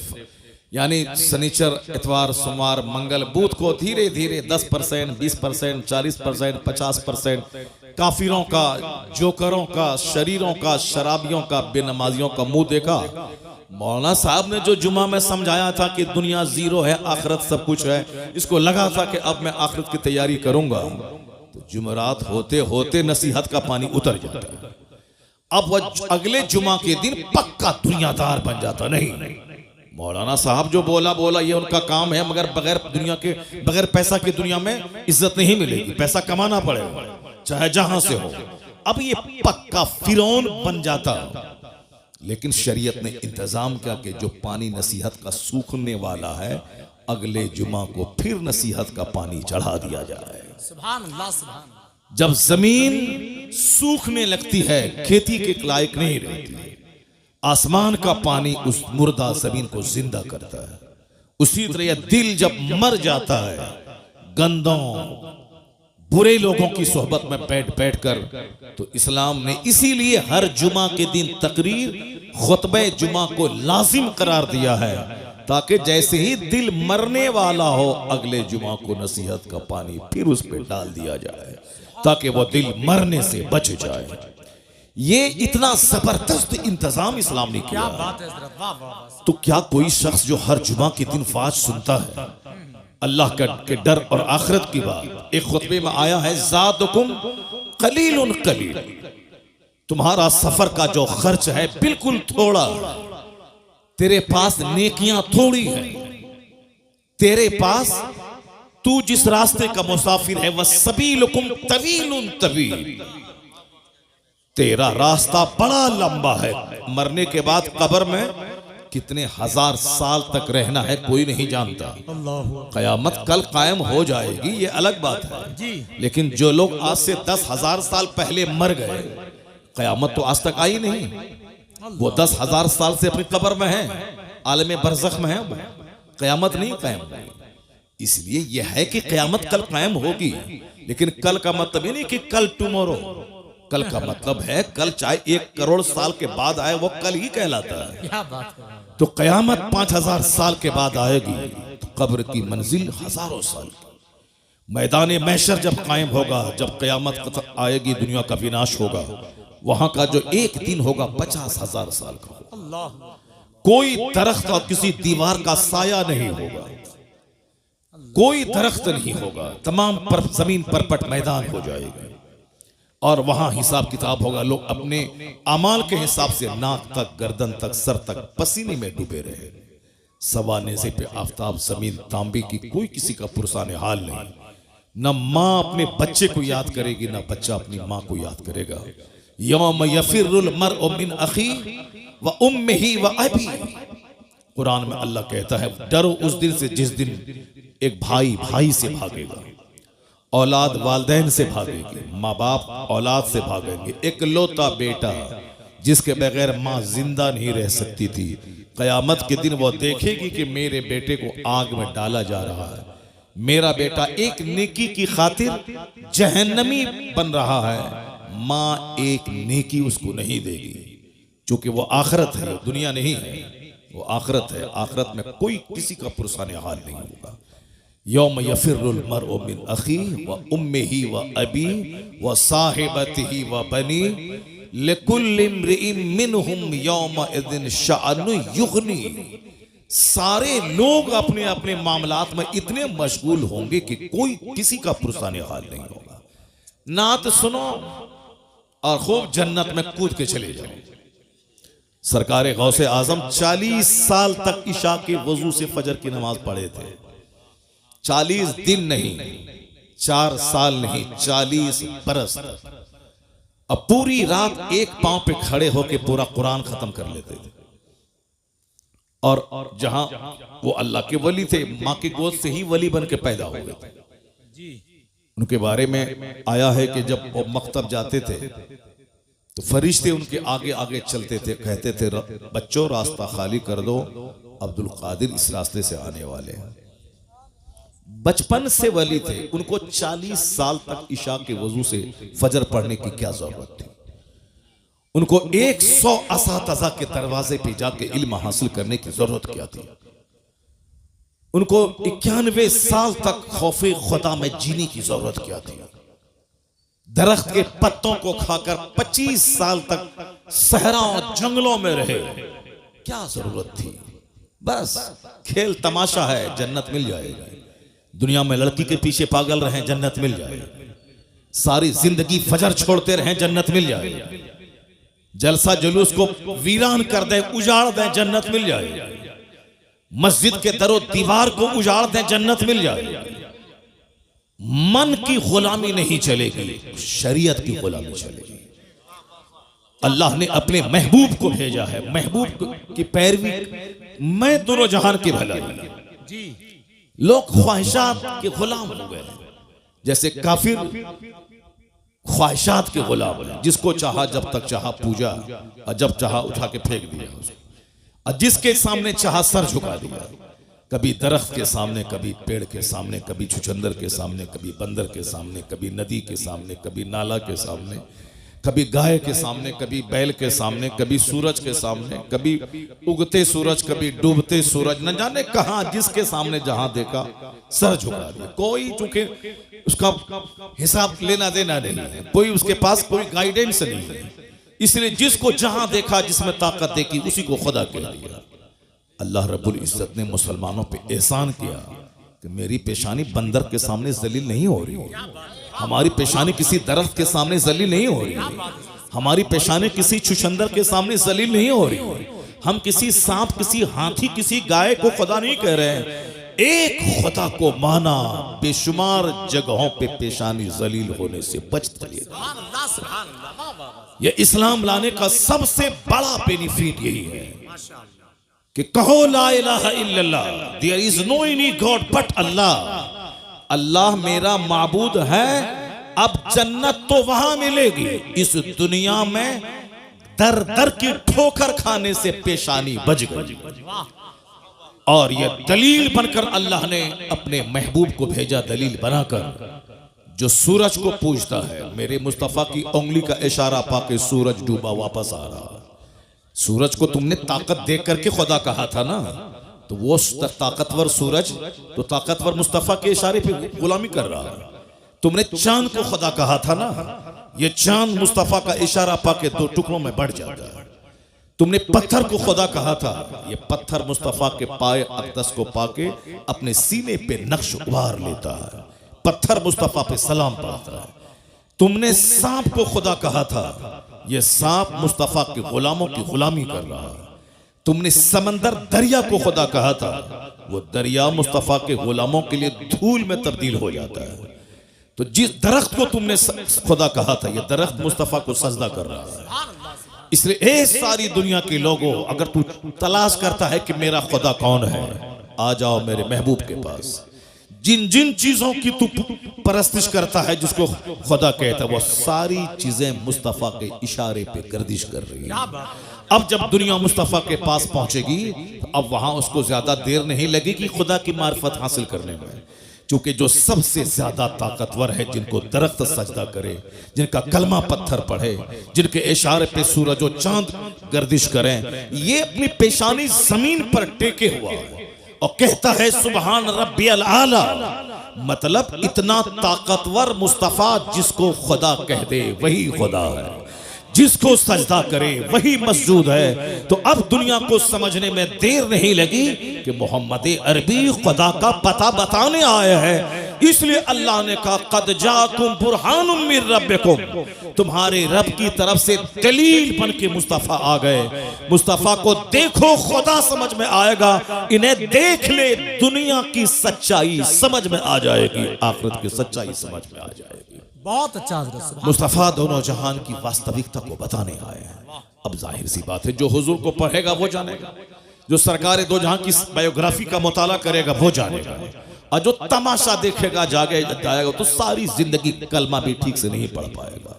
[SPEAKER 1] यानी शनिचर, इतवार, सोमवार, मंगल, बुध को धीरे धीरे 10%, 20%, 40%, 50% काफिरों का, जोकरों का, शरीरों का, शराबियों का, बेनमाजियों का मुंह देखा। मौलाना साहब ने जो जुमा में समझाया था कि दुनिया जीरो है, आखिरत सब कुछ है, इसको लगा था कि अब मैं आखिरत की तैयारी करूंगा, तो जुमेरात होते होते नसीहत का पानी उतर जाता है। अब वह अगले जुमा के दिन पक्का दुनियादार बन जाता। नहीं, मौलाना साहब जो बोला ये उनका काम है, मगर बगैर पैसा की दुनिया में इज्जत नहीं मिलेगी, पैसा कमाना पड़ेगा चाहे जहां से हो। अब ये पक्का फिरौन बन जाता। लेकिन शरीयत ने इंतजाम किया कि जो पानी नसीहत का सूखने वाला है, अगले जुमा को फिर नसीहत का पानी चढ़ा दिया जाए।
[SPEAKER 2] सुभान अल्लाह, सुभान।
[SPEAKER 1] जब जमीन सूखने लगती है, खेती के लायक नहीं रहती, आसमान का पानी उस मुर्दा जमीन को जिंदा करता है। उसी तरह दिल जब मर जाता है, गंदों बुरे लोगों की सोहबत में बैठ कर, तो इस्लाम ने इसीलिए हर जुमा के दिन तकरीर, खुतबे जुमा को लाजिम करार दिया है, ताकि जैसे ही दिल मरने वाला हो, अगले जुमा को नसीहत का पानी फिर उस पर डाल दिया जाए, ताकि वो दिल मरने से बच जाए। ये इतना जबरदस्त इंतजाम इस्लाम ने किया। तो क्या कोई शख्स जो हर जुमा के दिन वाज सुनता है, अल्लाह के डर और आखिरत की बात, एक खुतबे में आया है, ज़ादुकुम कलीलुन कलील, तुम्हारा सफर का जो खर्च है बिल्कुल थोड़ा, तेरे पास नेकियां थोड़ी है, तेरे पास तू जिस रास्ते का मुसाफिर है वह सबीलुकुम तवीलुन तवील, तेरा रास्ता बड़ा लंबा है। मरने के बाद कब्र में कितने हजार साल तक रहना है कोई नहीं जानता। कयामत कल कायम हो जाएगी ये अलग बात है
[SPEAKER 2] जी।
[SPEAKER 1] लेकिन जो लोग आज से 10,000 साल पहले मर गए, कयामत तो आज तक आई नहीं। वो 10,000 साल से अपनी कब्र में है, आलम बरज़ख में है, वो कयामत नहीं कायम हुई। इसलिए यह है कि कयामत कल कायम होगी, लेकिन कल का मतलब ये नहीं कि कल टुमारो। कल का मतलब है कल चाहे 1 करोड़ साल के बाद आए वो कल ही कहलाता है।
[SPEAKER 2] क्या बात कर रहे हैं।
[SPEAKER 1] तो कयामत 5,000 साल के बाद आएगी तो कब्र की मंजिल हजारों साल की। मैदान महशर जब कायम होगा, जब कयामत आएगी, दुनिया का विनाश होगा, वहां का जो एक दिन होगा 50,000 साल का।
[SPEAKER 2] अल्लाह।
[SPEAKER 1] कोई दरख्त और किसी दीवार का साया नहीं होगा, कोई दरख्त नहीं होगा, तमाम पर जमीन परपट मैदान हो जाएगा और वहां हिसाब किताब होगा। लोग अपने अमाल के हिसाब से नाक तक, गर्दन तक, सर तक पसीने में डूबे रहे। सवा नेज़े पे आफताब, जमीन तांबे की, कोई किसी का पुरसाने हाल नहीं। न माँ अपने बच्चे को याद करेगी, न बच्चा अपनी माँ को याद करेगा। यौम यफिरुल मर्उ मिन अखी व उम्मिही व अबी, कुरान में अल्लाह कहता है डरो उस दिन से जिस दिन एक भाई भाई से भागेगा, औलाद वालदैन से भागेगी, माँ बाप औलाद से भागेंगे। एक लौता बेटा जिसके बगैर माँ जिंदा नहीं रह सकती थी, कयामत के दिन वो देखेगी कि मेरे बेटे को आग में डाला जा रहा है, मेरा बेटा एक नेकी की खातिर जहन्नमी बन रहा है। माँ एक नेकी उसको नहीं देगी, क्योंकि वो आखिरत है, दुनिया नहीं है, वो आखिरत है। आखिरत में कोई किसी का पुरसाने हाल नहीं होगा। यौम यफिरुल मर्उ मिन अखी व उम्मिही व अबी व साहिबतिही व बनी लिकुल्लि इम्रिइन मिनहुम यौमइज़िन शअनु युग़नी। सारे लोग अपने अपने मामलात में इतने मशगूल होंगे कि कोई किसी का पुरसाने हाल नहीं होगा। नात सुनो और खूब जन्नत में कूद के चले जाओ। सरकार गौसे आजम 40 साल तक इशा के वजू से फजर की नमाज पढ़े थे। 40 दिन नहीं, 4 साल नहीं, 40 बरस। अब पूरी रात एक पांव पे खड़े होके पूरा कुरान खत्म कर लेते थे। और जहां वो अल्लाह के वली थे, मां की गोद से ही वली बन के पैदा हो गए थे। उनके बारे में आया है कि जब वो मकतब जाते थे तो फरिश्ते उनके आगे आगे चलते थे, कहते थे बच्चों रास्ता खाली कर दो, अब्दुल कादिर इस रास्ते से आने वाले हैं। बचपन से वली थे, उनको 40 साल तक इशा के वजू से फजर पढ़ने की क्या जरूरत थी। उनको 100 असातिज़ा के दरवाजे पे जाके इल्म हासिल करने की जरूरत क्या थी। उनको 91 साल तक खौफे खुदा में जीने की जरूरत क्या थी। दरख्त के पत्तों को खाकर 25 साल तक सहराओं जंगलों में रहे, क्या जरूरत थी। बस खेल तमाशा है, जन्नत मिल जाएगा। दुनिया में लड़की के पीछे पागल रहे, जन्नत मिल जाएगी। सारी जिंदगी फजर छोड़ते रहे, जन्नत मिल जाएगी। जलसा जुलूस को वीरान कर दें, उजाड़ दें, जन्नत मिल जाएगी। मस्जिद के दरो दीवार को उजाड़ दें, जन्नत मिल जाएगी। मन की गुलामी नहीं चलेगी, शरीयत की गुलामी चलेगी। अल्लाह ने अपने महबूब को भेजा है, महबूब की पैरवी मैं दोनों जहान की भलाई।
[SPEAKER 2] जी।
[SPEAKER 1] लोग ख्वाहिशात के गुलाम हो गए, जैसे काफिर ख्वाहिशात के गुलाम है। जिसको चाहा जब तक चाहा पूजा, और जब चाहा उठा के फेंक दिया उसको, और जिसके सामने चाहा सर झुका दिया। कभी दरख्त के सामने, कभी पेड़ के सामने, कभी छुचंदर के सामने, कभी बंदर के सामने, कभी नदी के सामने, कभी नाला के सामने, कभी गाय के सामने, कभी बैल के सामने, कभी सूरज के सामने, कभी उगते सूरज, कभी डूबते सूरज, न जाने कहां जिसके सामने जहां देखा सर झुका दिया। कोई चूंकि उसका हिसाब लेना देना नहीं है, कोई उसके पास कोई गाइडेंस नहीं है, इसलिए जिसको जहां देखा, जिसमें ताकत देखी, उसी को खुदा कह दिया। अल्लाह रब्बुल इज्जत ने मुसलमानों पे एहसान किया कि मेरी पेशानी बंदर के सामने जलील नहीं हो रही, हमारी पेशानी किसी दरख्त के सामने जलील नहीं हो रही, हमारी पेशानी किसी छुछंदर के सामने जलील नहीं हो रही, हम किसी सांप, किसी हाथी, किसी गाय को खुदा नहीं कह रहे हैं। एक खुदा को माना, बेशुमार जगहों पे पेशानी जलील होने से बच चलिए। यह इस्लाम लाने का सबसे बड़ा बेनिफिट यही है कि कहो ला इलाहा इल्लल्लाह, there is no any god but Allah. Allah मेरा माबूद है। अब जन्नत तो वहां मिलेगी, इस दुनिया में दर दर की ठोकर खाने से पेशानी बच गई। और यह दलील बनकर अल्लाह ने अपने महबूब को भेजा, दलील बनाकर। जो सूरज को पूजता है, मेरे मुस्तफा की उंगली का इशारा पाके सूरज डूबा वापस आ रहा। सूरज को तुमने ताकत देख करके खुदा कहा था ना, तो वो ताकतवर सूरज तो ताकतवर मुस्तफा के इशारे पे गुलामी कर रहा है। तुमने चांद को खुदा कहा था ना, ये चांद मुस्तफा का इशारा पाके दो टुकड़ों में बढ़ जाता है। तुमने पत्थर को खुदा कहा था, ये पत्थर मुस्तफा के पाए अक़दस को पाके अपने सीने पे नक्श उभार लेता है। पत्थर मुस्तफा पे सलाम पढ़ता है। तुमने सांप को खुदा कहा था, ये सांप मुस्तफा के गुलामों की गुलामी कर रहा है। तुमने समंदर दरिया को खुदा कहा था, वो दरिया मुस्तफा के गुलामों के लिए धूल में तब्दील हो जाता है। तो जिस दरख्त को तुमने खुदा कहा था, ये दरख्त मुस्तफा को सजदा कर रहा है। इसलिए ए सारी दुनिया के लोगों, अगर तू तलाश करता है कि मेरा खुदा कौन है, आ जाओ मेरे महबूब के पास। जिन जिन चीजों की तू परस्तिश करता है, जिसको खुदा कहता है, वो सारी चीजें मुस्तफा के इशारे पे गर्दिश कर रही है। अब जब दुनिया मुस्तफा के पास पहुंचेगी, तो अब वहां उसको ज्यादा देर नहीं लगेगी खुदा की मार्फत हासिल करने में। क्योंकि जो सबसे ज्यादा ताकतवर है, जिनको दरख्त सजदा करे, जिनका कलमा पत्थर पढ़े, जिनके इशारे पे सूरज और चांद गर्दिश करें, ये अपनी पेशानी जमीन पर टेके हुआ है और कहता है सुबहान रब्बियल आला। मतलब इतना ताकतवर मुस्तफा, जिसको खुदा कह दे वही खुदा है, जिसको सजदा करे वही मस्जूद है। तो अब दुनिया को समझने में देर नहीं लगी कि मोहम्मद अरबी खुदा का पता बताने आया है। इसलिए अल्लाह ने कहा कद जाकुम बुरहानुम मिर रब्बिकुम, तुम्हारे रब की तरफ से दलील बन के मुस्तफा आ गए। मुस्तफा को देखो, खुदा समझ में आएगा। इन्हें देख ले, दुनिया की सच्चाई समझ में आ जाएगी, आखिरत की सच्चाई समझ में आ जाएगी।
[SPEAKER 2] बहुत अच्छा हज़रत।
[SPEAKER 1] मुस्तफा दोनों जहान की वास्तविकता को बताने आए हैं। अब जाहिर सी बात है, जो हुजूर को पढ़ेगा वो जानेगा, जो सरकार दो जहां की बायोग्राफी का मुताला करेगा वो जानेगा, और जो तमाशा देखेगा जाएगा तो सारी जिंदगी कलमा भी ठीक से नहीं पढ़ पाएगा।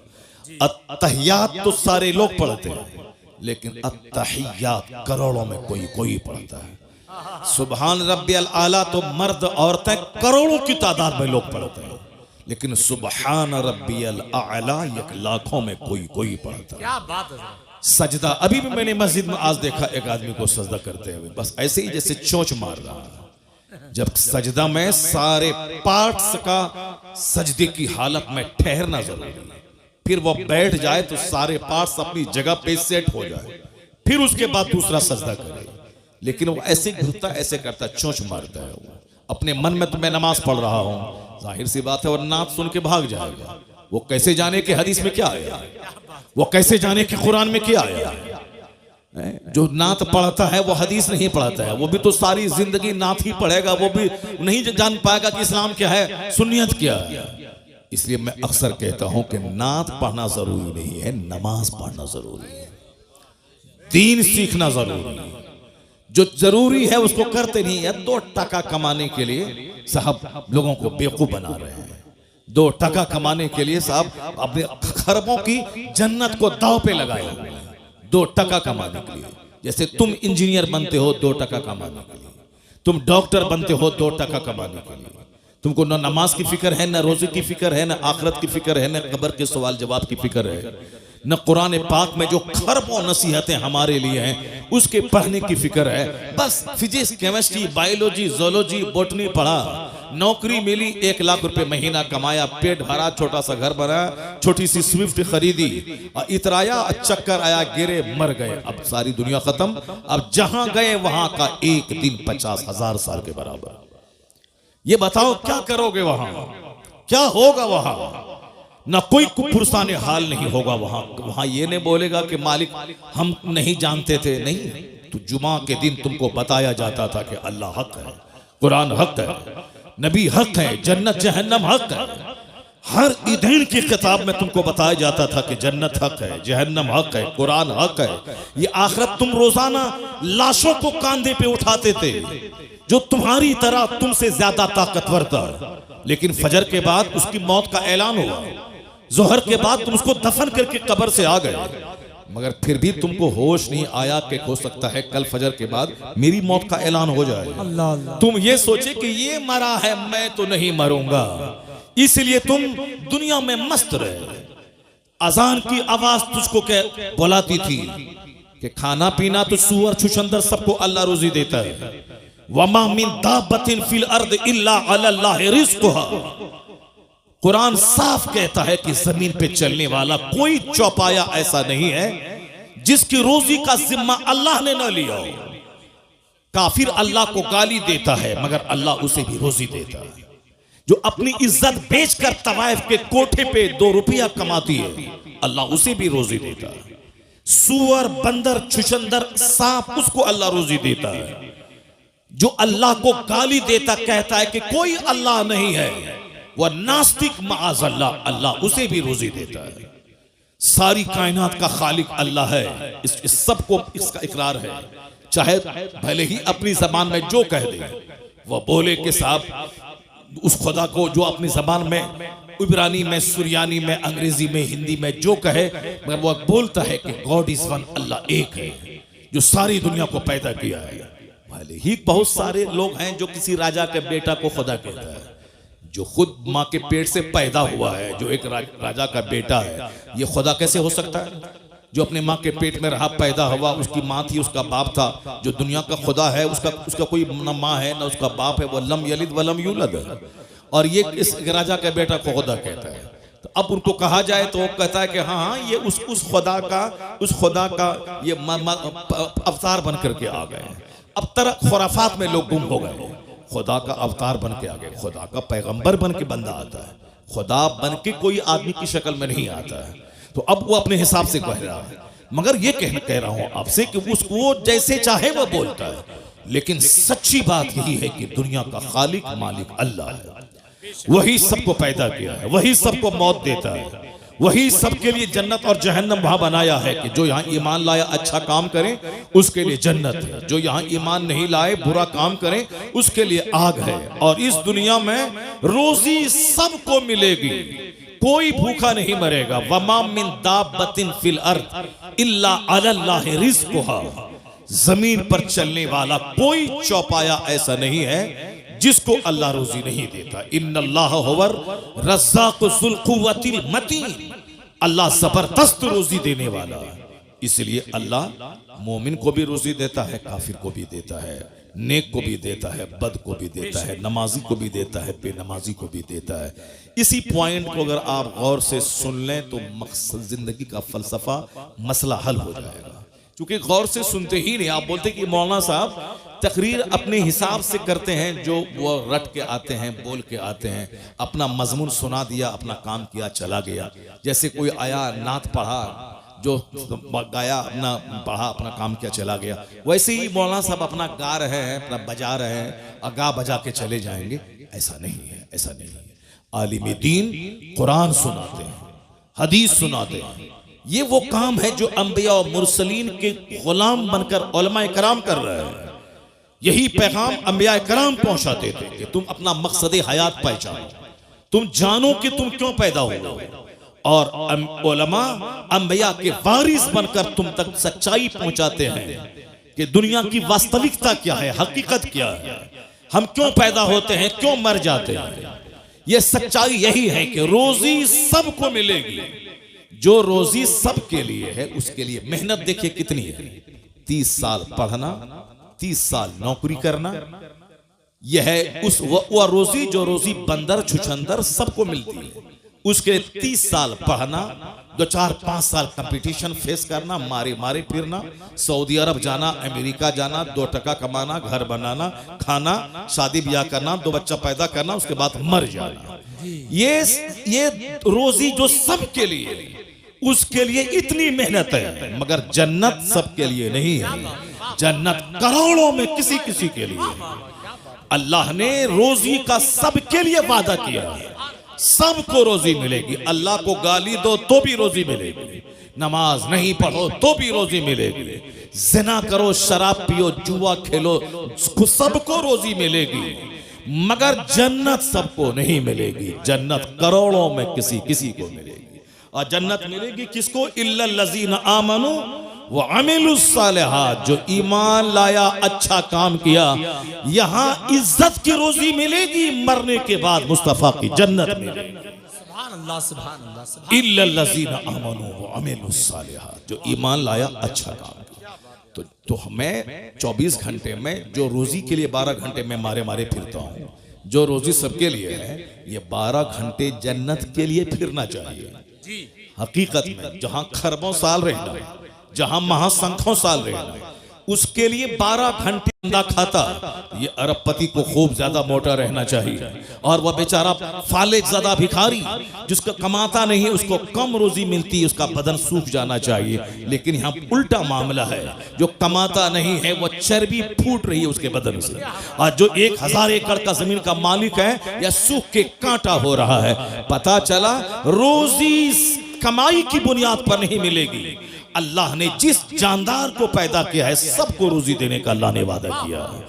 [SPEAKER 1] अत्तहियात तो सारे लोग पढ़ते हैं, लेकिन अत्तहियात करोड़ों में कोई कोई पढ़ता है। सुबहान रब्बियल आला तो मर्द औरतें करोड़ों की तादाद में लोग पढ़ते हैं, लेकिन सुबहान रब्बियल आला एक लाखों में कोई कोई पढ़ता है।
[SPEAKER 2] क्या बात है।
[SPEAKER 1] सजदा, अभी भी मैंने मस्जिद में आज देखा एक आदमी को सजदा करते हुए, बस ऐसे ही जैसे चोंच मार रहा है। जब सजदा में सारे पार्ट्स का सजदे की हालत में ठहरना जरूरी है, फिर वो बैठ जाए तो सारे पार्ट्स अपनी जगह पे सेट हो जाए, फिर उसके बाद दूसरा सजदा करे। लेकिन वो ऐसे घुरता, ऐसे करता, चोंच मारता है। वो अपने मन में तो मैं नमाज पढ़ रहा हूं, जाहिर सी बात है, और नात सुन के भाग जाएगा। वो कैसे जाने कि हदीस में क्या आया, वो कैसे जाने कि कुरान में क्या आया। जो नात पढ़ता है वो हदीस नहीं पढ़ता है, वो भी तो सारी जिंदगी नात ही पढ़ेगा, वो भी नहीं जान पाएगा कि इस्लाम क्या है, सुन्नियत क्या है। इसलिए मैं अक्सर कहता हूं कि नात पढ़ना जरूरी नहीं है, नमाज पढ़ना जरूरी है, दीन सीखना जरूरी है। जो जरूरी है उसको करते नहीं है। 2 टका कमाने के लिए साहब लोगों को बेवकूफ बना रहे हैं। 2 टका कमाने के लिए साहब अपने खरबों की जन्नत को दांव पे लगाए हुए हैं, 2 टका कमाने के लिए। जैसे तुम इंजीनियर बनते हो 2 टका कमाने के लिए, तुम डॉक्टर बनते हो 2 टका कमाने के लिए। तुमको न नमाज की फिक्र है, न रोजे की फिक्र है, न आखिरत की फिक्र है, न कब्र के सवाल जवाब की फिक्र है, न कुरान पाक में जो खरबों नसीहतें हमारे लिए हैं उसके पढ़ने की फिक्र है। बस physics, chemistry, biology, zoology, botany पढ़ा, नौकरी मिली, 1 लाख रुपए महीना कमाया, पेट भरा, छोटा सा घर बना, छोटी सी स्विफ्ट खरीदी, इतराया, चक्कर आया, गिरे, मर गए। अब सारी दुनिया खत्म। अब जहां गए वहां का एक दिन 50,000 साल के बराबर। ये बताओ क्या करोगे वहां, क्या होगा वहां? ना कोई पुरसाने हाल नहीं होगा वहां। वहां ये नहीं बोलेगा कि मालिक हम नहीं जानते थे, नहीं, तो जुमा के दिन तुमको बताया जाता था कि अल्लाह हक है, कुरान हक है, नबी हक है, जन्नत जहन्नम हक है। हर ईदीन की किताब में तुमको बताया जाता था कि जन्नत हक है, जहन्नम हक है, कुरान हक है। ये आखिरत तुम रोजाना लाशों को कांधे पे उठाते थे जो तुम्हारी तरह तुमसे ज्यादा ताकतवर था, लेकिन फजर के बाद उसकी मौत का ऐलान हुआ, जोहर के बाद तुम उसको दफन करके कब्र से आ गए, मगर फिर भी तुमको होश नहीं आया कि हो सकता है कल फजर के बाद मेरी मौत का ऐलान हो जाए।
[SPEAKER 2] अल्लाह अल्लाह।
[SPEAKER 1] तुम ये सोचे कि ये मरा है, मैं तो नहीं मरूंगा, इसलिए तुम दुनिया में मस्त रहे। अजान की आवाज तुझको क्या बुलाती थी कि खाना पीना तो सूअर छुछंदर सबको अल्लाह रोजी देता है। वमा मिन दाबतिन फिल अर्द इल्ला अल्लाह रिज़्क़ुहा। कुरान साफ कहता है कि जमीन पे चलने वाला कोई चौपाया ऐसा नहीं है जिसकी रोजी का जिम्मा अल्लाह ने न लिया हो। काफिर अल्लाह को गाली देता है मगर अल्लाह उसे भी रोजी देता है। जो अपनी इज्जत बेचकर तवाइफ के कोठे पे 2 रुपया कमाती है, अल्लाह उसे भी रोजी देता है। सूअर, बंदर, छुछंदर, सांप, उसको अल्लाह रोजी देता है। जो अल्लाह को गाली देता कहता है कि कोई अल्लाह नहीं है, वह नास्तिक माअज़ल्लाह, अल्लाह उसे भी रोजी देता है। सारी कायनात का खालिक अल्लाह है, इस सबको इसका इकरार है। चाहे भले ही अपनी जबान में जो कह दे, वह बोले कि साहब उस खुदा को जो अपनी जबान में इब्रानी में, सुरियानी में, अंग्रेजी में, हिंदी में जो कहे, मगर वह बोलता है कि गॉड इज वन, अल्लाह एक है जो सारी दुनिया को पैदा किया है। भले ही बहुत सारे लोग हैं जो किसी राजा के बेटा को खुदा कहता है, जो खुद माँ के पेट से पैदा हुआ है, जो एक राजा का बेटा है, ये खुदा कैसे हो सकता है? जो अपने माँ के पेट में रहा, पैदा हुआ, उसकी माँ थी, उसका बाप था, जो दुनिया का खुदा है उसका कोई न माँ है न उसका बाप है, वो लम यलिद वलम यूलद है, और ये इस राजा का बेटा को खुदा कहता है। तो अब उनको कहा जाए तो वो कहता है कि हाँ ये उस खुदा का ये अवतार बन करके आ गए। अब तरह खुराफात में लोग गुम हो गए। खुदा का अवतार बन के आ गए, खुदा का पैगंबर बन के बंदा आता है, खुदा बन के कोई आदमी की शक्ल में नहीं आता है। तो अब वो अपने हिसाब से कह रहा है, मगर ये कह रहा हूं आपसे कि उसको जैसे चाहे वो बोलता है, लेकिन सच्ची बात यही है कि दुनिया का खालिक मालिक अल्लाह है। वही सबको पैदा किया है, वही सबको मौत देता है, वही सबके लिए जन्नत और जहन्नम वहां बनाया है कि जो यहाँ ईमान लाया अच्छा काम करे उसके लिए जन्नत है, जो यहाँ ईमान नहीं लाए बुरा काम करे उसके लिए आग है। और इस दुनिया में रोजी सबको मिलेगी, कोई भूखा नहीं मरेगा। वमा मिन दाबतिन फिल अर्द इल्ला अल्लाह रिज़्क़ुहा। जमीन पर चलने वाला कोई चौपाया ऐसा नहीं है जिसको अल्लाह रोजी नहीं देता। इन्नल्लाह हुवर रज़्ज़ाक़ु ज़ुल क़ुव्वतिल मतीन। अल्लाह जबरदस्त रोजी देने वाला है, इसलिए अल्लाह मोमिन को भी रोजी देता है, काफिर को भी देता है, नेक को भी देता है, बद को भी देता है, नमाजी को भी देता है, बेनमाजी को भी देता है। इसी पॉइंट को अगर आप गौर से सुन लें तो मकसद जिंदगी का फलसफा मसला हल हो जाएगा। क्योंकि गौर से सुनते ही नहीं, आप बोलते कि मौलाना साहब तकरीर अपने हिसाब से करते हैं, जो वो रट के आते हैं, बोल के आते हैं, अपना मजमून सुना दिया, अपना काम किया, चला गया। जैसे कोई आया, नात पढ़ा, जो गाया, अपना पढ़ा, अपना काम किया, चला गया। वैसे ही मौलाना साहब अपना गा रहे हैं, अपना बजा रहे हैं और गा बजा के चले जाएंगे। ऐसा नहीं है, ऐसा नहीं है। आलिम दीन कुरान सुनाते हैं, हदीस सुनाते हैं। ये वो काम है जो अंबिया और मुरसलीन के गुलाम बनकर उलमा कराम कर रहे हैं। यही पैगाम अंबिया कराम पहुंचाते थे कि तुम अपना मकसद हयात पहचानो, तुम जानो कि तुम क्यों पैदा हुए, और उलमा अंबिया के वारिस बनकर तुम तक सच्चाई पहुंचाते हैं कि दुनिया की वास्तविकता क्या है, हकीकत क्या है, हम क्यों पैदा होते हैं, क्यों मर जाते हैं। ये सच्चाई यही है कि रोजी सबको मिलेगी। जो रोजी सबके लिए है उसके लिए मेहनत देखिए कितनी है। 30 साल पढ़ना, 30 साल नौकरी करना, यह है उस वह रोजी जो रोजी बंदर छुछंदर सबको मिलती है। उसके 30 साल पढ़ना, 2-4-5 साल कंपटीशन फेस करना, मारे मारे फिरना, सऊदी अरब जाना, अमेरिका जाना, 2 टका कमाना, घर बनाना, खाना, शादी ब्याह करना, 2 बच्चा पैदा करना, उसके बाद मर जाना। ये रोजी जो सबके लिए, उसके लिए इतनी मेहनत है, मगर जन्नत सबके लिए नहीं है। जन्नत करोड़ों में किसी किसी के लिए। अल्लाह ने रोजी का सबके लिए वादा किया है, सबको रोजी मिलेगी। अल्लाह को गाली दो तो भी रोजी मिलेगी, नमाज नहीं पढ़ो तो भी रोजी मिलेगी, जिना करो, शराब पियो, जुआ खेलो, सबको रोजी मिलेगी, मगर जन्नत सबको नहीं मिलेगी। जन्नत करोड़ों में किसी किसी को मिलेगी। और जन्नत मिलेगी किसको? इल्लल्लज़ीना आमनू व अमिलुस्सालिहात, जो ईमान लाया, अच्छा काम किया। यहां इज्जत की रोजी मिलेगी, मरने के बाद मुस्तफा की जन्नत मिलेगी।
[SPEAKER 2] सुभान अल्लाह, सुभान अल्लाह, सुभान
[SPEAKER 1] इल्लल्लज़ीना आमनू व अमिलुस्सालिहात, जो ईमान लाया, अच्छा काम किया। तो मैं 24 घंटे में जो रोजी के लिए 12 घंटे में मारे मारे फिरता हूं, जो रोजी सबके लिए है, ये 12 घंटे जन्नत के लिए फिरना चाहिए। हकीकत में जहां खरबों साल रहना, जहां महासंखों साल रहना, उसके लिए 12 घंटे अंडा खाता। ये अरबपति को खूब ज्यादा मोटा रहना चाहिए, और वह बेचारा फालिज ज़्यादा भिखारी जिसका कमाता नहीं है, उसको कम रोजी मिलती है, उसका बदन सूख जाना चाहिए। लेकिन यहाँ उल्टा मामला है, जो कमाता नहीं है वो चर्बी फूट रही है उसके बदन से, और जो 1000 एकड़ का जमीन का मालिक है या सूख के कांटा हो रहा है। पता चला रोजी कमाई की बुनियाद पर नहीं मिलेगी। अल्लाह ने जिस जानदार को पैदा किया है, सबको रोजी देने का अल्लाह ने वादा किया है।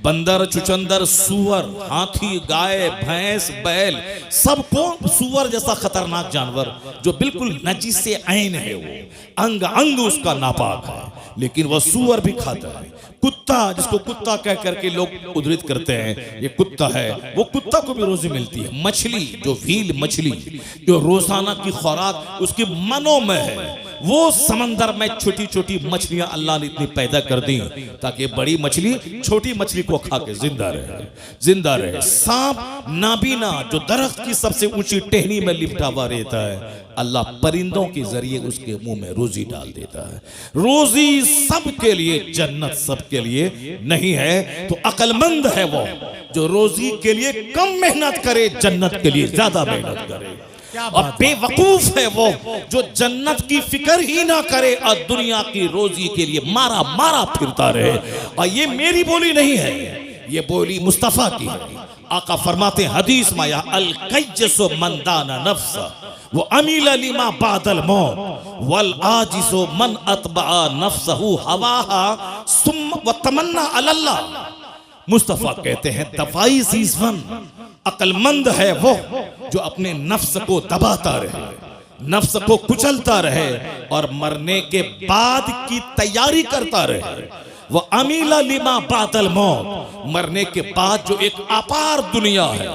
[SPEAKER 1] बंदर, चुचंदर, सुअर, हाथी, गाय, भैंस, बैल, सबको, सुअर जैसा खतरनाक जानवर जो बिल्कुल नजीस से ऐन है, वो अंग अंग उसका नापाक है, लेकिन वह सुअर भी खाता है। कुत्ता, जिसको कुत्ता कह करके लोग उद्धृत करते हैं, ये कुत्ता है, वो कुत्ता को भी रोजी मिलती है। मछली, जो व्हील मछली, जो रोजाना की खुराक उसकी मनों में है, वो समंदर में छोटी छोटी मछलियां अल्लाह ने इतनी पैदा कर दी ताकि बड़ी मछली छोटी मछली को खा के जिंदा रहे, जिंदा रहे। सांप नाबीना, जो दरख्त की सबसे ऊंची टहनी में लिपटा हुआ रहता है, अल्लाह परिंदों के जरिए उसके मुंह में रोजी डाल देता है। रोजी सबके लिए, जन्नत सबके लिए नहीं है। तो अक्लमंद है वो जो रोजी के लिए कम मेहनत करे, जन्नत के लिए ज्यादा मेहनत करे। और बेवकूफ है वो जो जन्नत की फिक्र ही ना करे और दुनिया की रोजी के लिए मारा मारा फिरता रहे। और ये मेरी बोली नहीं है, ये बोली मुस्तफा की है। आका फरमाते हैं हदीस में, या अल कय्यसु मन दाना नफ्सा वो अमील लिमा बादल मौत वल आजिज़ु मन अतबा नफ्सहु हवाहा सुम्मा व तमन्ना अलल्लाह। मुस्तफा कहते हैं दवाई सीज़वन, अक्लमंद है वो जो अपने नफ्स को दबाता रहे, नफ्स को कुचलता रहे और मरने के बाद की तैयारी करता रहे। वह अमीला लिमा बादल मौत, मरने के बाद जो एक अपार दुनिया है,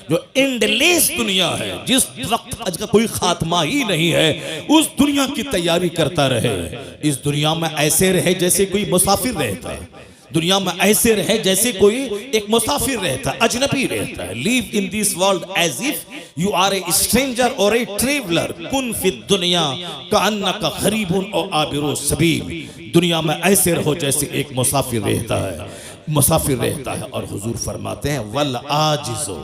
[SPEAKER 1] जो एंडलेस दुनिया है, जिस वक्त आज का कोई खात्मा ही नहीं है, उस दुनिया की तैयारी करता रहे। इस दुनिया में ऐसे रहे जैसे कोई मुसाफिर रहता है, दुनिया में ऐसे रहे जैसे कोई एक मुसाफिर रहता है, अजनबी रहता है। Live in this world as if you are a stranger or a traveller, कुन फिद दुनिया कअन्नका गरीबुन और आबिरु सबील। दुनिया में ऐसे रहो जैसे एक मुसाफिर रहता है, मुसाफिर रहता है। और हुजूर फरमाते हैं वल आजिज़ु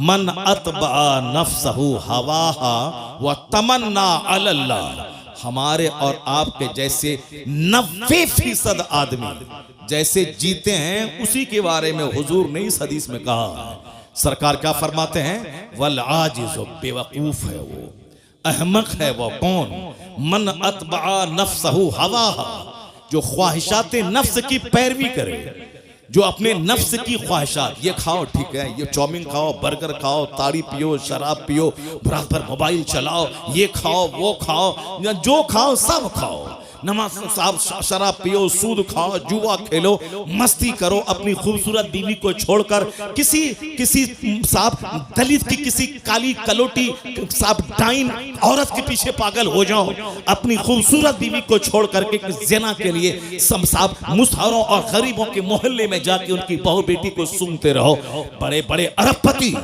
[SPEAKER 1] मन अतबा नफ्सहु हवाहा व तमन्ना अलल्लाह। हमारे और आपके जैसे 90% आदमी जैसे जीते हैं, उसी के बारे में हुजूर ने इस हदीस में कहा। सरकार क्या फरमाते हैं? वल आजिज़ु, बेवकूफ है वो, अहमक है वो कौन? मन अतबा नफ्सहु हवाहा, जो ख्वाहिशात नफ्स की पैरवी करे, जो अपने नफ्स की ख्वाहिशात, ये खाओ ठीक है, ये चाउमीन खाओ, बर्गर खाओ, ताड़ी पियो, शराब पियो, बराबर मोबाइल चलाओ, ये खाओ वो खाओ, जो खाओ सब खाओ, नमाज साहब शराब पियो, सूद खाओ, जुआ खेलो, मस्ती करो, अपनी खूबसूरत बीवी को छोड़कर किसी साहब दलित की किसी काली कलोटी साहब डाइन औरत के पीछे पागल हो जाओ, अपनी खूबसूरत बीवी को छोड़ करके ज़िना के लिए सब साहब मुसहरों और गरीबों के मोहल्ले में जाके उनकी बहू बेटी को सूंघते रहो। बड़े बड़े अरबपति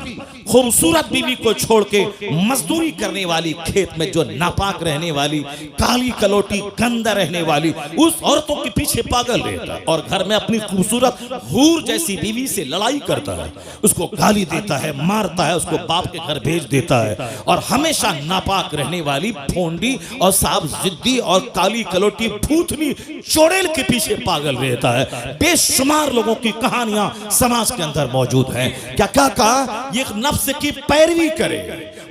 [SPEAKER 1] खूबसूरत बीवी को छोड़ के मजदूरी करने वाली, खेत में जो नापाक रहने वाली, काली कलोटी गंदा रहने वाली, उस औरतों के पीछे पागल रहता है और घर में अपनी खूबसूरत हूर जैसी बीवी से लड़ाई करता है, उसको गाली देता है, मारता है, उसको बाप के घर भेज देता है। और हमेशा नापाक रहने वाली फोंडी और साहब जिद्दी और काली कलोटी भूतनी चोड़ेल के पीछे पागल रहता है। बेशुमार लोगों की कहानियां समाज के अंदर मौजूद हैं। क्या क्या कहा? ये नफ्स की पैरवी करे,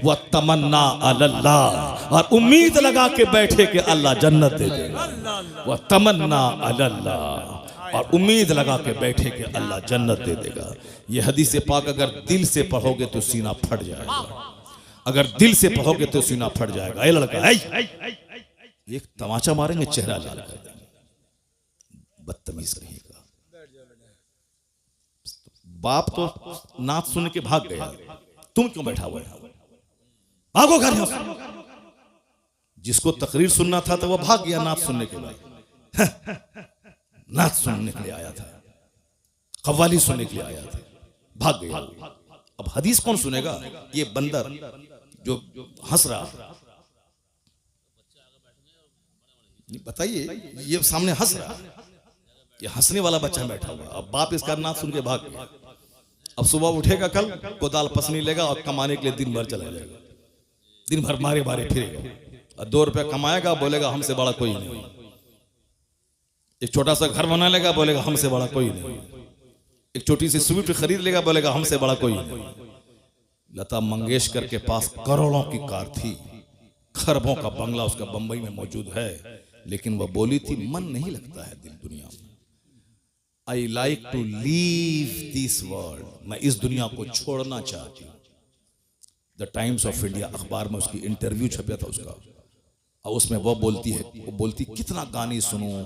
[SPEAKER 1] वह तमन्ना अल्लाह, और उम्मीद लगा के बैठे कि अल्लाह जन्नत दे देगा। वह तमन्ना अल्लाह, और उम्मीद लगा के बैठे कि अल्लाह जन्नत दे देगा। ये हदीस पाक अगर दिल से पढ़ोगे तो सीना फट जाएगा, अगर दिल से पढ़ोगे तो सीना फट जाएगा। ए लड़का, एक तमाचा मारेंगे, चेहरा लाल कर देंगे, बदतमीज रहेगा। बाप तो नात सुन के भाग गया, तुम क्यों बैठा हुआ है? भागो घर में। जिसको तकरीर सुनना था तो वह भाग गया नात सुनने के बाद। नात सुनने के लिए आया था, कव्वाली सुनने के लिए आया था, भाग गया। अब हदीस कौन सुनेगा? ये बंदर जो हंस रहा, बताइए, ये सामने हंस रहा, ये हंसने वाला बच्चा बैठा हुआ। अब बाप इसका नात सुन के भाग गया। अब सुबह उठेगा, कल कोदाल पसनी लेगा और कमाने के लिए दिन भर चला जाएगा, दिन भर मारे मारे फिरेगा और 2 रुपया कमाएगा, बोलेगा हमसे बड़ा कोई नहीं। एक छोटा सा घर बना लेगा, बोलेगा हमसे बड़ा कोई नहीं। एक छोटी सी स्विफ्ट खरीद लेगा, बोलेगा हमसे बड़ा कोई नहीं। लता मंगेशकर के पास करोड़ों की कार थी, खरबों का बंगला उसका बंबई में मौजूद है, लेकिन वह बोली थी मन नहीं लगता है दिल दुनिया में। I like to leave this world, मैं इस दुनिया को छोड़ना चाहती हूँ। द टाइम्स ऑफ इंडिया अखबार में उसकी इंटरव्यू छपा था उसका, और उसमें वो बोलती कितना गाने सुनूं,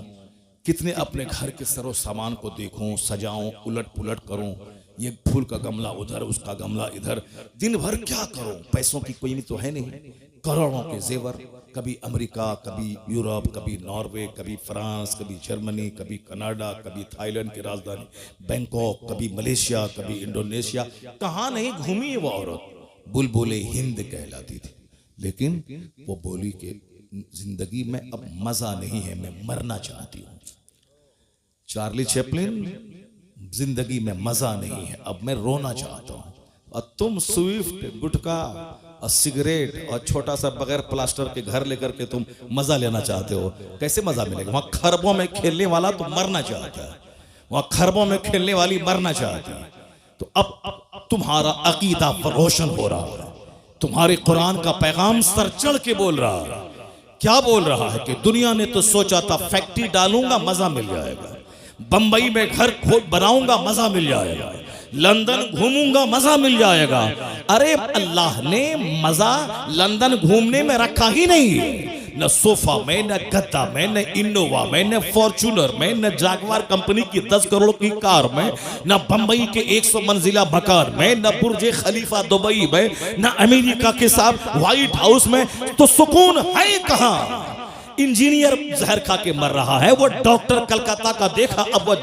[SPEAKER 1] कितने अपने घर के सरो सामान को देखूं, सजाऊं, उलट पुलट करूं, ये फूल का गमला उधर, उसका गमला इधर, दिन भर क्या करूं, पैसों की कोई तो है नहीं, करोड़ों के जेवर, कभी अमेरिका, कभी यूरोप, कभी नॉर्वे, कभी फ्रांस, कभी जर्मनी, कभी कनाडा, कभी थाईलैंड की राजधानी बैंकॉक, कभी मलेशिया, कभी इंडोनेशिया, कहाँ नहीं घूमी वो औरत। बुलबुले हिंद कहलाती थी, लेकिन वो बोली कि जिंदगी में अब मजा नहीं है, मैं मरना चाहती हूँ। चार्ली चैपलिन, जिंदगी में मजा नहीं है, अब मैं रोना चाहता हूँ। और तुम स्विफ्ट, गुटखा और सिगरेट और छोटा सा बगैर प्लास्टर के घर लेकर के तुम मजा लेना चाहते हो, कैसे मजा मिलेगा? वहां खरबों में खेलने वाला तो मरना चाहता है, वहां खरबों में खेलने वाली मरना चाहती है। तो अब तुम्हारा अकीदा रोशन हो रहा है, तुम्हारे कुरान का पैगाम सर चढ़ के बोल रहा है। क्या बोल रहा है कि दुनिया ने तो सोचा था फैक्ट्री डालूंगा मजा मिल जाएगा, बंबई में घर खोद बनाऊंगा मजा मिल जाएगा, लंदन घूमूंगा मजा मिल जाएगा। अरे अल्लाह ने मजा लंदन घूमने में रखा ही नहीं, न सोफा में, न गद्दा में, न इनोवा में, न फॉर्च्यूनर में, न जागवार कंपनी की 10 करोड़ की कार में, न बंबई के 100 मंजिला मकान में, न बुर्ज खलीफा दुबई में, न अमेरिका के साथ व्हाइट हाउस में। तो सुकून है कहां? इंजीनियर जहर खा के मर रहा है, वो डॉक्टर कलकत्ता का देखा, अब वो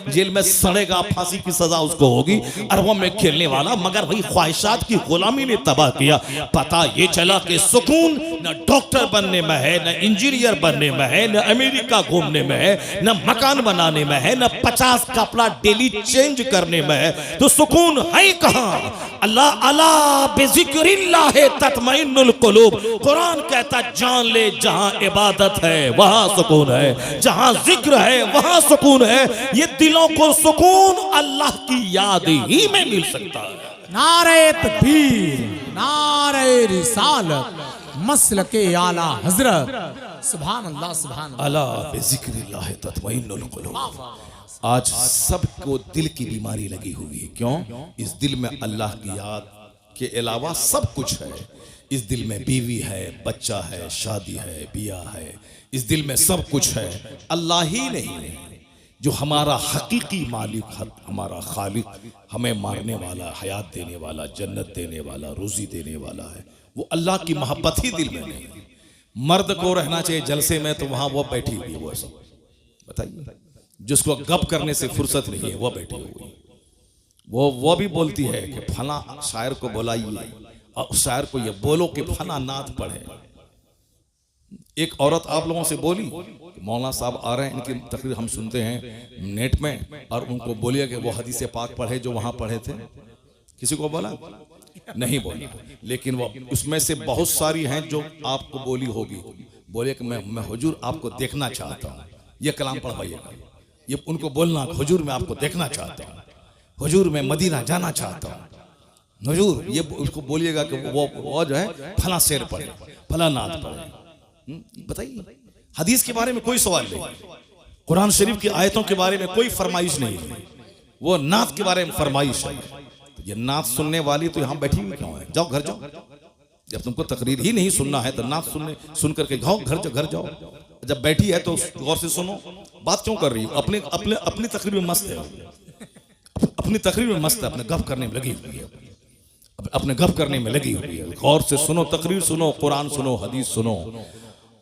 [SPEAKER 1] जेल में सड़ेगा, फांसी की सजा उसको होगी। अरबों में खेलने वाला, मगर वही ख्वाहिशात की गुलामी ने तबाह किया। पता ये चला कि सुकून न डॉक्टर बनने में है, न इंजीनियर बनने में है, न अमेरिका घूमने में है, न मकान बनाने में है, न 50 कपड़ा डेली चेंज करने में है। तो सुकून है कहां? अल्लाह अला बिज़िक्रिल्लाह तत्मइन्नुल कुलूब। कुरान कहता जान ले जहां इबादत है वहां सुकून है, जहां जिक्र है वहां सुकून है। ये दिलों को सुकून अल्लाह की याद ही में मिल सकता है।
[SPEAKER 2] नारे तकबीर, नारे रिसालत, मसलके आला हजरत। सुभान अल्लाह, सुभान
[SPEAKER 1] अला बिज़िक्रिल्लाह तत्मइन्नुल कुलूब। आज सबको दिल की बीमारी लगी हुई है। क्यों? इस दिल में अल्लाह की याद के अलावा सब कुछ है। इस दिल में बीवी है, बच्चा है, शादी है, बियाह है, इस दिल में सब कुछ है। अल्लाह ही नहीं जो हमारा हकीकी मालिक, हमारा खालिक, हमें मारने वाला, हयात देने वाला, जन्नत देने वाला, रोजी देने वाला है, वो अल्लाह की मोहब्बत ही दिल में नहीं। मर्द को रहना चाहिए जलसे में, तो वहां वो बैठी हुई है। वो सब बताइए, जिसको गप करने से फुर्सत नहीं है वो बैठी हुई। वो भी बोलती है कि फला शायर को बुलाइए और उस शायर को ये बोलो कि फला नात पढ़े। एक औरत आप लोगों से बोली कि मौलाना साहब आ रहे हैं, इनकी तकरीर हम सुनते हैं नेट में, और उनको बोलिए कि वो हदीस पाक पढ़े जो वहां पढ़े थे। किसी को बोला? नहीं बोला। लेकिन वो उसमें से बहुत सारी हैं जो आपको बोली होगी। बोले कि मैं हुजूर आपको देखना चाहता हूँ, ये कलाम पढ़वाइएगा। ये उनको बोलना हुजूर मैं आपको देखना चाहता हूँ, हुजूर मैं मदीना जाना चाहता हूँ, हुजूर ये उसको बोलिएगा कि वो जो है फला शेर पढ़े, फला नात पढ़े। बताइए, हदीस के बारे में कोई सवाल नहीं, कुरान शरीफ की आयतों के बारे में कोई फरमाइश नहीं है, वो नात के बारे में फरमाइश है। तो ये नात सुनने वाली तो यहाँ बैठी हुई क्यों है? जाओ घर जाओ। जब तुमको तकरीर ही नहीं सुनना है तो नात सुन करके जाओ घर जाओ। जब बैठी है तो गौर से सुनो। बात क्यों कर रही हो? अपनी तकरीर में मस्त है, अपनी तकरीर में मस्त है, अपने गप करने में लगी हुई है, अपने गप करने में लगी हुई है। गौर से सुनो, तकरीर सुनो, कुरान सुनो, हदीस सुनो।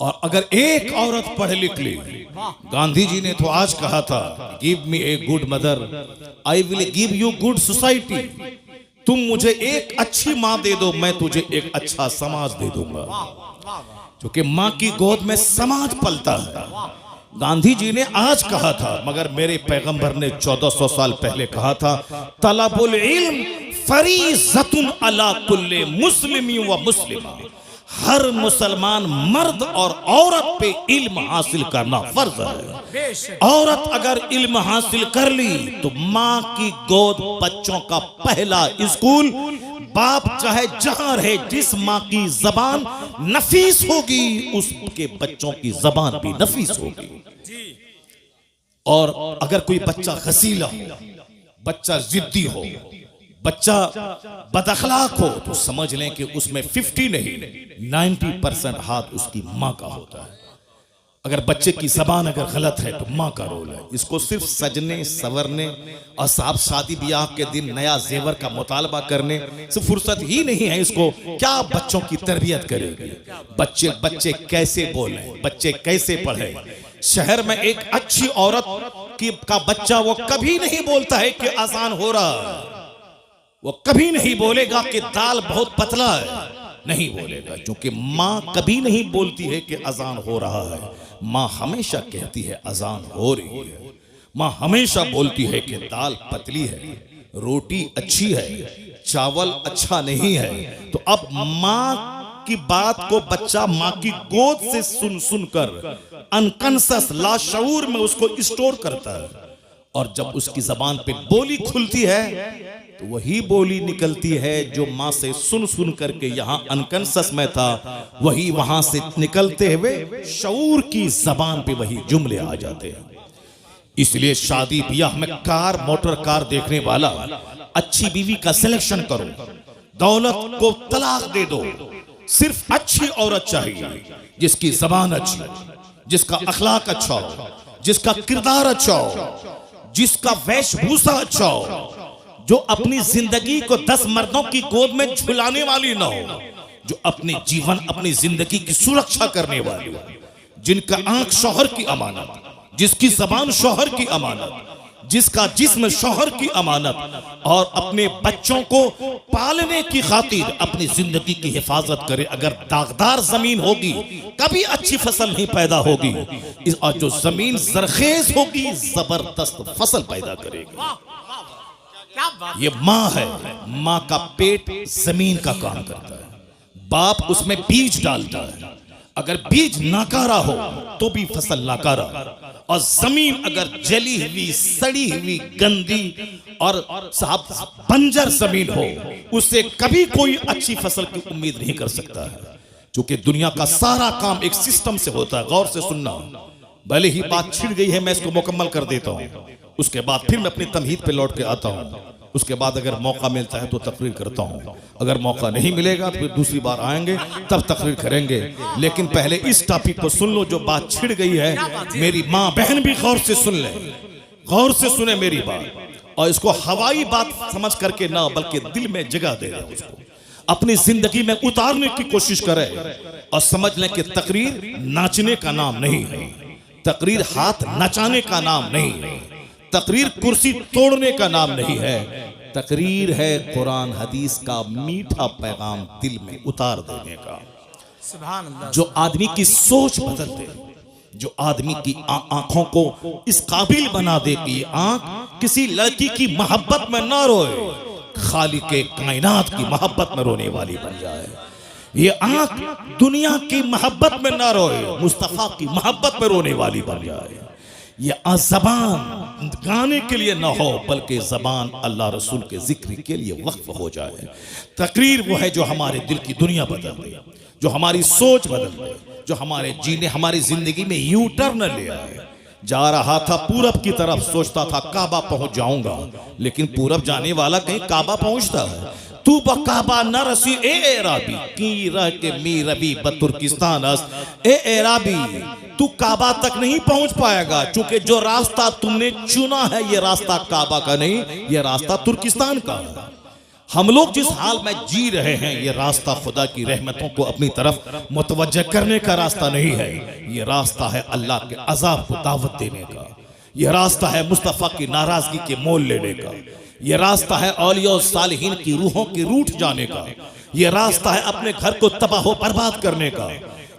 [SPEAKER 1] और अगर एक औरत पढ़ लिख ली, गांधी जी ने तो आज कहा था, give me a good mother I will give you good society. तुम मुझे एक अच्छी माँ दे दो, मैं तुझे एक अच्छा समाज दे दूंगा। क्योंकि माँ की गोद में समाज पलता है। गांधी जी ने आज कहा था, मगर मेरे पैगंबर ने 1400 साल पहले कहा था, तलबुल इल्म फरीज़तुन अला कुल्ले मुस्लिमी व मुस्लिमा। हर मुसलमान मर्द और औरत पे इल्म हासिल करना फर्ज है। औरत अगर इल्म हासिल कर ली तो माँ की गोद बच्चों का पहला स्कूल। बाप चाहे जहां रहे, जिस माँ की जबान नफीस होगी उसके बच्चों की जबान भी नफीस होगी। और अगर कोई बच्चा खसीला हो, बच्चा जिद्दी हो, बच्चा बदअखलाक हो, तो समझ लें कि उसमें 50 नहीं 90% हाथ उसकी माँ का होता है। अगर बच्चे की जबान अगर गलत है तो माँ का रोल है। इसको सिर्फ सजने संवरने और साहब शादी ब्याह के दिन नया जेवर का मुतालबा करने से फुर्सत ही नहीं है। इसको क्या बच्चों की तरबियत करेगी? बच्चे कैसे बोले, बच्चे कैसे पढ़े? शहर में एक अच्छी औरत का बच्चा वो कभी नहीं बोलता है कि अजान हो रहा है, वो कभी नहीं बोलेगा कि दाल बहुत पतला है, नहीं बोलेगा। क्योंकि माँ कभी नहीं बोलती है कि अजान हो रहा है, माँ हमेशा कहती है अजान हो रही है। माँ हमेशा बोलती है कि दाल पतली है, रोटी अच्छी है, चावल अच्छा नहीं है। तो अब माँ की बात को बच्चा माँ की गोद से सुन कर अनकॉन्शियस लाशऊर में उसको स्टोर करता है। और जब उसकी जबान पे बोली खुलती है तो वही बोली निकलती है जो माँ से सुन करके यहाँ अनकॉन्शियस में था, वही वहां से निकलते हुए शऊर की जबान पे वही जुमले आ जाते हैं। इसलिए शादी ब्याह में कार मोटर कार देखने वाला अच्छी बीवी का सिलेक्शन करो, दौलत को तलाक दे दो। सिर्फ अच्छी औरत चाहिए जिसकी जबान अच्छी, जिसका अखलाक अच्छा हो, जिसका किरदार अच्छा हो, जिसका वेशभूषा अच्छा हो, जो अपनी जिंदगी को 10 मर्दों की गोद में झुलाने वाली ना हो, जो अपने जीवन अपनी जिंदगी की सुरक्षा करने वाली हो, जिनका आंख शौहर की अमानत, जिसकी जबान शौहर की अमानत, जिसका जिस्म शौहर की अमानत, और अपने बच्चों को पालने की खातिर अपनी जिंदगी की हिफाजत करे। अगर दागदार जमीन होगी कभी अच्छी फसल नहीं पैदा होगी, और जो जमीन जरखेज होगी जबरदस्त फसल पैदा करेगी। ये माँ है, माँ का पेट जमीन का काम करता है, बाप उसमें बीज डालता है। अगर बीज नाकारा हो तो भी फसल नाकारा, और जमीन अगर जली हुई सड़ी हुई गंदी और साहब बंजर जमीन हो, उससे कभी कोई अच्छी फसल की उम्मीद नहीं कर सकता है। क्योंकि दुनिया का सारा काम एक सिस्टम से होता है। गौर से सुनना, भले ही बात छिड़ गई है मैं इसको मुकम्मल कर देता हूँ, उसके बाद फिर मैं अपनी तमहीद पे लौट के आता हूँ। उसके बाद अगर मौका मिलता है तो तकरीर करता हूँ, अगर मौका नहीं मिलेगा तो फिर दूसरी बार आएंगे तब तकरीर करेंगे। लेकिन पहले इस टॉपिक को सुन लो जो बात छिड़ गई है। मेरी माँ बहन भी गौर से सुन ले, गौर से सुने मेरी बात, और इसको हवाई बात समझ करके ना बल्कि दिल में जगह दे रहे, उसको अपनी जिंदगी में उतारने की कोशिश करे। और समझ लें कि तकरीर नाचने का नाम नहीं है, तकरीर हाथ नचाने का नाम नहीं है, तकरीर कुर्सी तोड़ने का नाम नहीं है। तकरीर है कुरान हदीस का मीठा पैगाम दिल में उतार देने का,
[SPEAKER 2] सुभान अल्लाह।
[SPEAKER 1] जो आदमी की सोच बदल दे, जो आदमी की आंखों को इस काबिल बना दे कि आंख किसी लड़की की मोहब्बत में न रोए, खालिके कायनात की मोहब्बत में रोने वाली बन जाए। ये आंख दुनिया की मोहब्बत में न रोए, मुस्तफा की मोहब्बत में रोने वाली बन जाए। ये ज़बान गाने के लिए न हो, बल्कि ज़बान अल्लाह रसूल के जिक्र के लिए वक्फ हो जाए। तकरीर वो है जो हमारे दिल की दुनिया बदल दे, जो हमारी सोच बदल दे, जो हमारे जीने हमारी जिंदगी में यू टर्न ले आए। जा रहा था पूरब की तरफ, सोचता था काबा पहुंच जाऊंगा, लेकिन पूरब जाने वाला कहीं काबा पहुंचता है। तू बकाबा न रसी ए एराबी की रह के मी रबी बतुर्किस्तान ए एराबी, तू काबा तक नहीं पहुंच पाएगा, क्योंकि जो रास्ता तुमने चुना है ये रास्ता काबा का नहीं, ये रास्ता तुर्किस्तान का है। हम लोग जिस हाल में जी रहे हैं ये रास्ता खुदा की रहमतों को अपनी तरफ मुतवज्जह करने का रास्ता नहीं है, ये रास्ता है अल्लाह के अजाब को दावत देने का, ये रास्ता है मुस्तफ़ा की नाराजगी के मोल लेने का, ये रास्ता है औलिया और सालिहीन की रूहों के रूठ जाने का, ये रास्ता है अपने घर को तबाह बर्बाद करने का,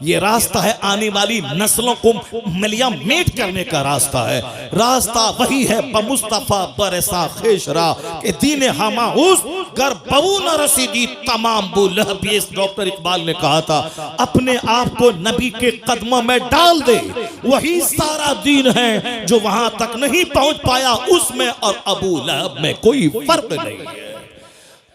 [SPEAKER 1] ये रास्ता है आने वाली नस्लों को मलिया मेट करने का रास्ता है। रास्ता वही है बमुस्तफा बरसा खेशरा के दीन हमा उस कर बबू न रसीदी तमाम बुलहब। डॉक्टर इकबाल ने कहा था अपने आप को नबी के कदमों में डाल दे, वही सारा दीन है, जो वहां तक नहीं पहुंच पाया उसमें और अबू लहब में कोई फर्क नहीं है।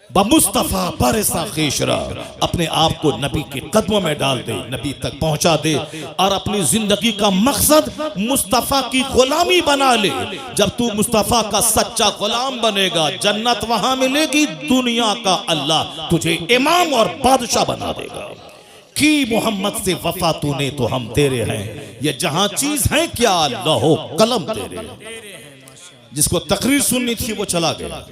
[SPEAKER 1] बमुस्तफा बरसा खेशरा, अपने आप को नबी के कदमों में डाल दे, नबी तक पहुंचा दे और अपनी जिंदगी का मकसद मुस्तफा की गुलामी बना ले। जब तू मुस्तफा का सच्चा गुलाम बनेगा जन्नत वहां मिलेगी, दुनिया का अल्लाह तुझे इमाम और बादशाह बना देगा। की मोहम्मद से वफा तूने तो हम तेरे हैं, ये जहां चीज है क्या लहो कलम तेरे। जिसको तकरीर सुननी थी वो चला गया,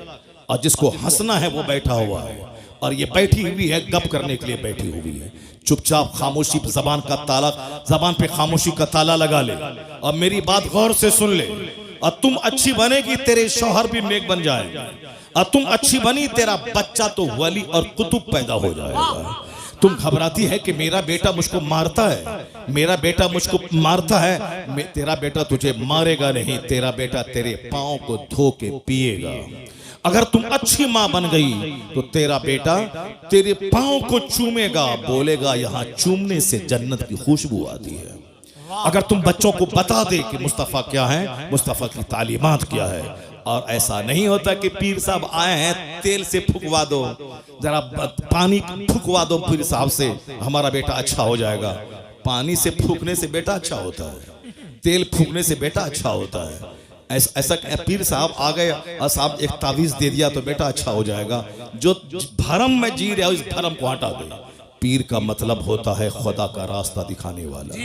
[SPEAKER 1] और जिसको हंसना है वो बैठा हुआ है, और ये बैठी हुई है गप करने के लिए बैठी हुई है। चुपचाप खामोशी जबान का ताला, जबान पे खामोशी का ताला लगा ले और मेरी बात गौर से सुन ले। और तुम अच्छी बनेगी तेरे शौहर भी नेक बन जाएगा, और तुम अच्छी बनी तेरा बच्चा तो वली और कुतुब पैदा हो जाएगा। तुम घबराती है कि मेरा बेटा मुझको मारता है, मेरा बेटा मुझको मारता है, तेरा बेटा तुझे मारेगा नहीं, तेरा बेटा तेरे पाँव को धो के पिएगा। अगर तुम अच्छी माँ बन गई तो तेरा बेटा तेरे पाँव को चूमेगा, बोलेगा यहाँ चूमने से जन्नत की खुशबू आती है। अगर तुम बच्चों को बता दे कि मुस्तफ़ा क्या है, मुस्तफ़ा की तालीमात क्या है, और ऐसा नहीं होता कि पीर साहब आए हैं तेल से फुकवा दो, जरा पानी फुकवा दो पीर साहब से, हमारा बेटा अच्छा हो जाएगा। पानी से फूकने से बेटा अच्छा होता है, तेल फूकने से बेटा अच्छा होता है। ऐसा पीर साहब आ गए और साहब एक तावीज दे दिया तो बेटा अच्छा हो जाएगा। जो भरम में जी रहा है उस भरम को हटा दे। पीर का मतलब होता है खुदा का रास्ता दिखाने वाला,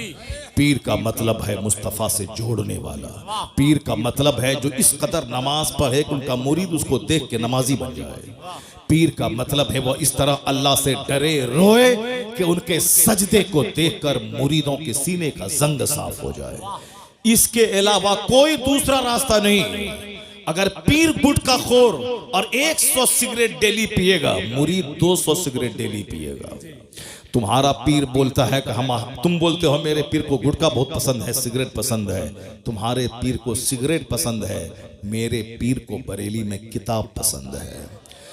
[SPEAKER 1] पीर का मतलब है मुस्तफ़ा से जोड़ने वाला, पीर का मतलब है जो इस कदर नमाज पढ़े कि उनका मुरीद उसको देख के नमाजी बन जाए। पीर का मतलब है वो इस तरह अल्लाह से डरे रोए कि उनके सजदे को देखकर मुरीदों के सीने का जंग साफ हो जाए। इसके अलावा कोई दूसरा रास्ता नहीं। अगर पीर गुटखा खोर और 100 सिगरेट डेली पिएगा, मुरीद 200 सिगरेट डेली पिएगा। तुम्हारा पीर बोलता है कि तुम बोलते हो मेरे पीर को गुटखा बहुत पसंद है, सिगरेट पसंद है, तुम्हारे पीर को सिगरेट पसंद है, मेरे पीर को बरेली में किताब पसंद है।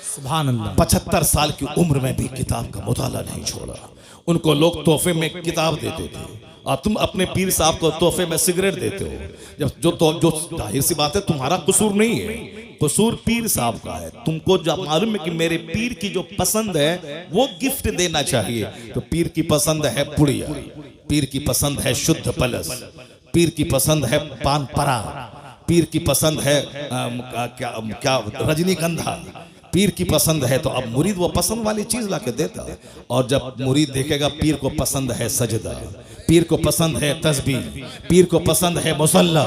[SPEAKER 2] सुभान अल्लाह।
[SPEAKER 1] 75 साल की उम्र में भी किताब का मुताला नहीं छोड़ा। उनको लोग तोहफे में किताब देते थे और तुम अपने पीर साहब को तोहफे में सिगरेट देते हो। जो जाहिर सी बात है तुम्हारा कसूर नहीं है, कसूर पीर साहब का है। तुमको जब मालूम है कि मेरे पीर की जो पसंद है वो गिफ्ट देना चाहिए, तो पीर की पसंद है पुड़िया, पीर की पसंद है शुद्ध पलस, पीर की पसंद है पान परा, पीर की पसंद है क्या रजनीगंधा, पीर की पसंद है। तो अब मुरीद वो पसंद वाली चीज लाके देता है। और जब मुरीद देखेगा पीर को पसंद है सजदा, पीर को पसंद है तस्बीह, पीर को पसंद है मुसल्ला,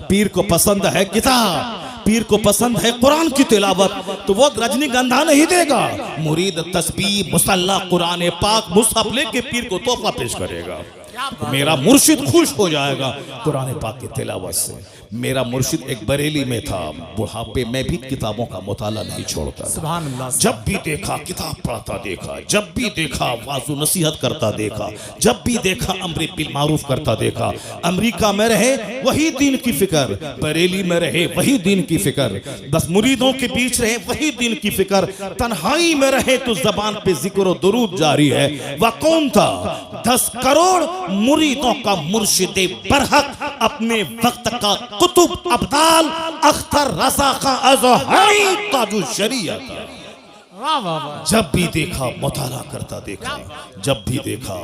[SPEAKER 1] पीर को पसंद है किताब, पीर को पसंद है कुरान की तिलावत, तो वो रजनीगंधा नहीं देगा। मुरीद तस्बीह, मुसल्ला, कुरान पाक, मुसहफ लेके पीर को तोहफा पेश करेगा। मेरा मुर्शिद खुश हो जाएगा कुरान पाक की तिलावत से। मेरा मुर्शिद एक बरेली में था, बुढ़ापे में भी किताबों का मुताला नहीं छोड़ता था।
[SPEAKER 2] सुभान अल्लाह।
[SPEAKER 1] जब भी देखा किताब पढ़ता देखा, जब भी देखा वाजु नसीहत करता देखा, जब भी देखा अमर बिल मारूफ करता देखा। अमेरिका में रहे वही दीन की फिक्र, बरेली में रहे वही दीन की फिक्र, बस मुरीदों के बीच रहे वही दीन की फिक्र, तन्हाई में रहे तो जबान पे जिक्र और दुरूद जारी है। वह कौन था? 10 करोड़ मुरीदों का मुर्शिद बरहक, अपने वक्त का कुतुब अब्दाल अख्तर रजा का अज़हरी ताजु शरीयत।
[SPEAKER 2] वाह वाह वाह।
[SPEAKER 1] जब भी देखा मुताला करता देखा, जब भी देखा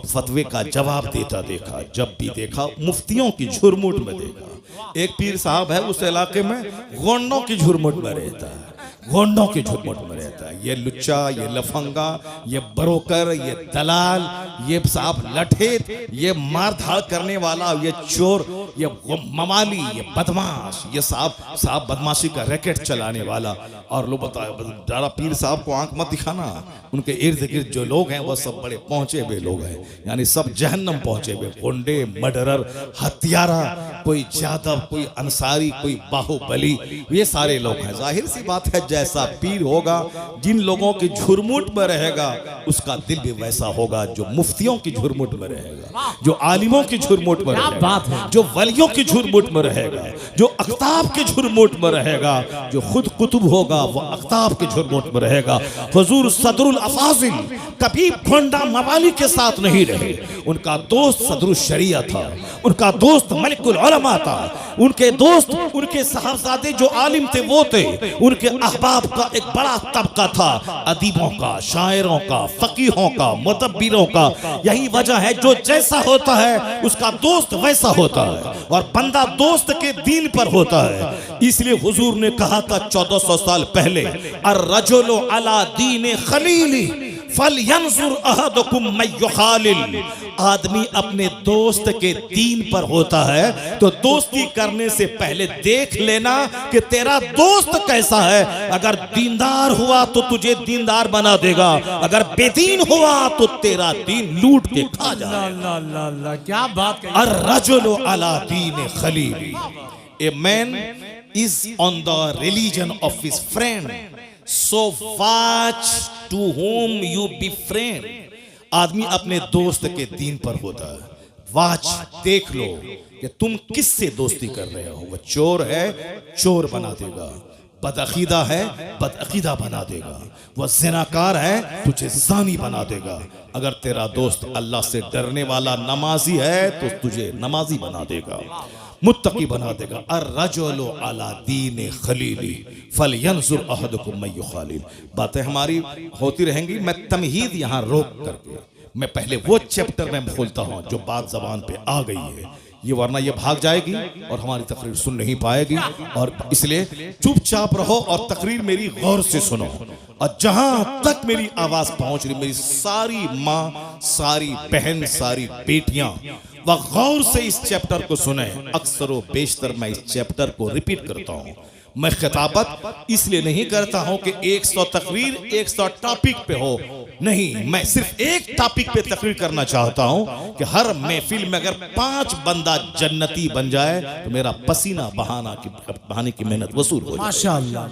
[SPEAKER 1] फतवे का जवाब देता देखा, जब भी देखा मुफ्तियों की झुरमुट में देखा। एक पीर साहब है उस इलाके में, गोंडों की झुरमुट में रहता है, गोंडों की झुरमुट में रहता है। ये लुच्चा, ये लफंगा, ये बरोकर, ये दलाल, ये साहब लठेत, ये मारधाड़ करने वाला, ये चोर, ये ममाली, ये बदमाश, ये साहब बदमाशी का रैकेट चलाने वाला। और लोग बताए दादा पीर साहब को आंख मत दिखाना, उनके इर्द गिर्द जो लोग हैं वह सब बड़े पहुंचे हुए लोग हैं, यानी सब जहन्नम पहुंचे हुए, गुंडे, मर्डरर, हत्यारा, कोई जादव, कोई अंसारी, कोई बाहुबली, ये सारे लोग हैं। जाहिर सी बात है जैसा पीर होगा, जिन लोगों की झुरमुट में रहेगा उसका दिल भी वैसा होगा जो मुफ्तियों की झुरमुट में रहेगा, जो आलिमों की झुरमुट में रहेगा,
[SPEAKER 2] बात है।
[SPEAKER 1] जो वलियों की झुरमुट में रहेगा, जो अख्ताब की झुरमुट में रहेगा, जो खुद कुतुब होगा वो अख्ताब के झुरमुट में रहेगा। हुजूर सदरुल अफाजिल कभी गोंडा मवाली के साथ नहीं रहे, उनका दोस्त सदरुल शरिया था, उनका दोस्त मलिकुल उलमा था, उनके दोस्त उनके साहबजादे जो आलिम थे वो थे, उनके अहबाब का एक बड़ा तबका था, अदीबों का, शायरों का, फकीहों का, मुतब्बिरों का। यही वजह है जो जैसा होता है उसका दोस्त वैसा होता है, और बंदा दोस्त के दीन पर होता है। इसलिए हुजूर ने कहा था 1400 साल पहले, अर्रजुलु अला दीन खलीली फलयंजुर अहदुकुम मैं युखालिल। आदमी अपने दोस्त के दीन पर होता है तो दोस्ती करने से पहले देख लेना कि तेरा दोस्त कैसा है। अगर दीनदार हुआ तो तुझे दीनदार बना देगा, अगर बेदीन हुआ तो तेरा दीन लूट के खा जाएगा।
[SPEAKER 2] अल्लाह अल्लाह अल्लाह, क्या बात कही।
[SPEAKER 1] अर्रजुलु अला दीन Khalili, a man is on the religion of his friend, so watch to whom you befriend। आदमी अपने दोस्त के दीन पर होता है। वाच, देख लो कि तुम किससे दोस्ती कर रहे हो। वह चोर है, चोर बना देगा, बदअकीदा है, बदअकीदा बना देगा, वह ज़िनाकार है, तुझे ज़ानी बना देगा। अगर तेरा दोस्त अल्लाह से डरने वाला नमाजी है तो तुझे नमाजी बना देगा, मुत्तकी बना देगा। अर्रजुलु अला दीन खलीली फलयंजुर अहदुकुम मैं युखालिल। बातें हमारी होती रहेंगी, मैं तमहीद यहाँ रोक करके मैं पहले वो चैप्टर में खोलता हूँ जो बात जबान पे आ गई है, ये वरना ये भाग जाएगी और हमारी तकरीर सुन नहीं पाएगी। और इसलिए चुपचाप रहो और तकरीर मेरी गौर से सुनो, और जहां तक मेरी आवाज पहुंच रही, मेरी सारी माँ, सारी बहन, सारी बेटियां वह गौर से इस चैप्टर को सुने। अक्सर व बेशतर मैं इस चैप्टर को रिपीट करता हूं। मैं खिताबत इसलिए नहीं करता हूं कि 100 तकरीर 100 टॉपिक पे हो, नहीं, मैं सिर्फ एक टॉपिक पे तकरीर करना चाहता हूं कि हर महफिल में अगर 5 बंदा जन्नती बन जाए तो मेरा पसीना बहाने की मेहनत वसूल हो जाए।
[SPEAKER 2] माशाअल्लाह।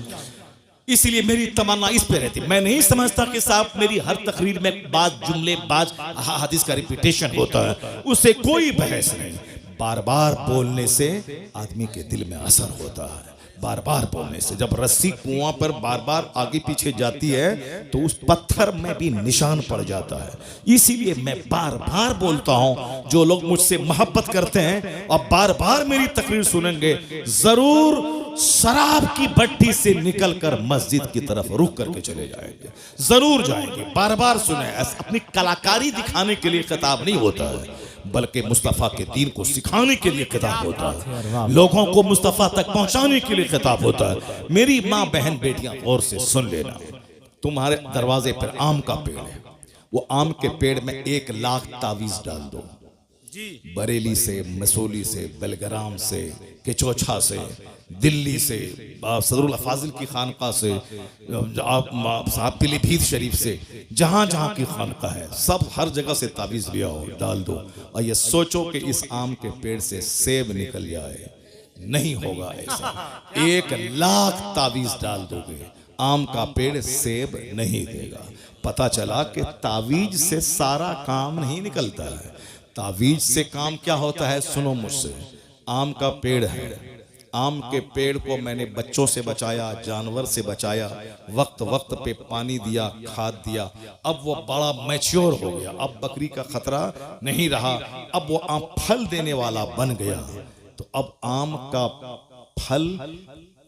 [SPEAKER 1] इसलिए मेरी तमन्ना इस पे रहती। मैं नहीं समझता कि साहब मेरी हर तकरीर में बात जुमले बाज हदीस का रिपीटेशन होता है, उससे कोई बहस नहीं। बार बार बोलने से आदमी के दिल में असर होता है, बार बार बोलने से। जब रस्सी कुआं पर बार बार आगे पीछे जाती है तो उस पत्थर में भी निशान पड़ जाता है। इसीलिए मैं बार बार बोलता हूं, जो लोग मुझसे मोहब्बत करते हैं और बार बार मेरी तकरीर सुनेंगे, जरूर शराब की भट्टी से निकलकर मस्जिद की तरफ रुक करके चले जाएंगे, जरूर जाएंगे। बार बार सुने, अपनी कलाकारी दिखाने के लिए खिताब नहीं होता है, बल्कि मुस्तफ़ा के दीन को सिखाने के लिए खिताब होता है, लोगों को मुस्तफ़ा तक पहुंचाने के लिए खिताब होता है। मेरी माँ, बहन, बेटियां गौर से सुन लेना। तुम्हारे दरवाजे पर आम का पेड़ है, वो आम के पेड़ में 1 लाख तावीज डाल दो। बरेली से, मसूली से, बेलग्राम से, केचोछा से, दिल्ली से, सदरुल फाजिल की खानका से, आप साहब पीलीभीत शरीफ से, जहाँ जहाँ की खानका है सब हर जगह से ताबीज़ लिया हो, डाल दो और ये सोचो कि इस आम के पेड़ से सेब निकल जाए। नहीं होगा ऐसा। 1,00,000 ताबीज़ डाल दोगे, आम का पेड़ सेब नहीं देगा। पता चला कि तावीज से सारा काम नहीं निकलता है। तावीज से काम क्या होता है, सुनो मुझसे। आम का पेड़ है, आम के पेड़ को मैंने बच्चों से बचाया, जानवर से बचाया, वक्त वक्त पे पानी दिया, खाद दिया, अब वो बड़ा मैच्योर हो गया, अब बकरी का खतरा नहीं रहा, अब वो आम फल देने वाला बन गया। तो अब आम का फल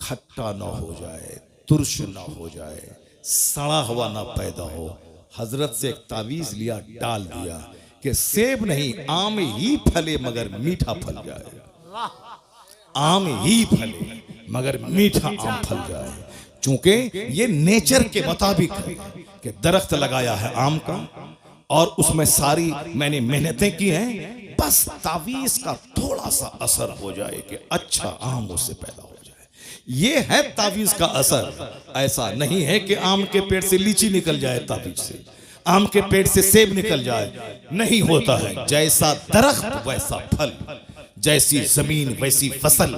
[SPEAKER 1] खट्टा ना हो जाए, तुर्श ना हो जाए, सड़ा हुआ ना पैदा हो, हजरत से एक तावीज लिया, डाल दिया कि सेब नहीं आम ही फले मगर मीठा फल जाए, आम ही फले मगर मीठा आम फल जाए। चूंकि ये नेचर के मुताबिक है कि दरख्त लगाया है आम का और उसमें सारी मैंने मेहनतें की हैं, बस तावीज का थोड़ा सा असर हो जाए कि अच्छा आम उससे पैदा हो जाए। ये है तावीज का असर। ऐसा नहीं है कि आम के पेड़ से लीची निकल जाए, तावीज से आम के पेड़ से सेब निकल जाए, नहीं होता है। जैसा दरख्त वैसा फल, जैसी जमीन वैसी फसल,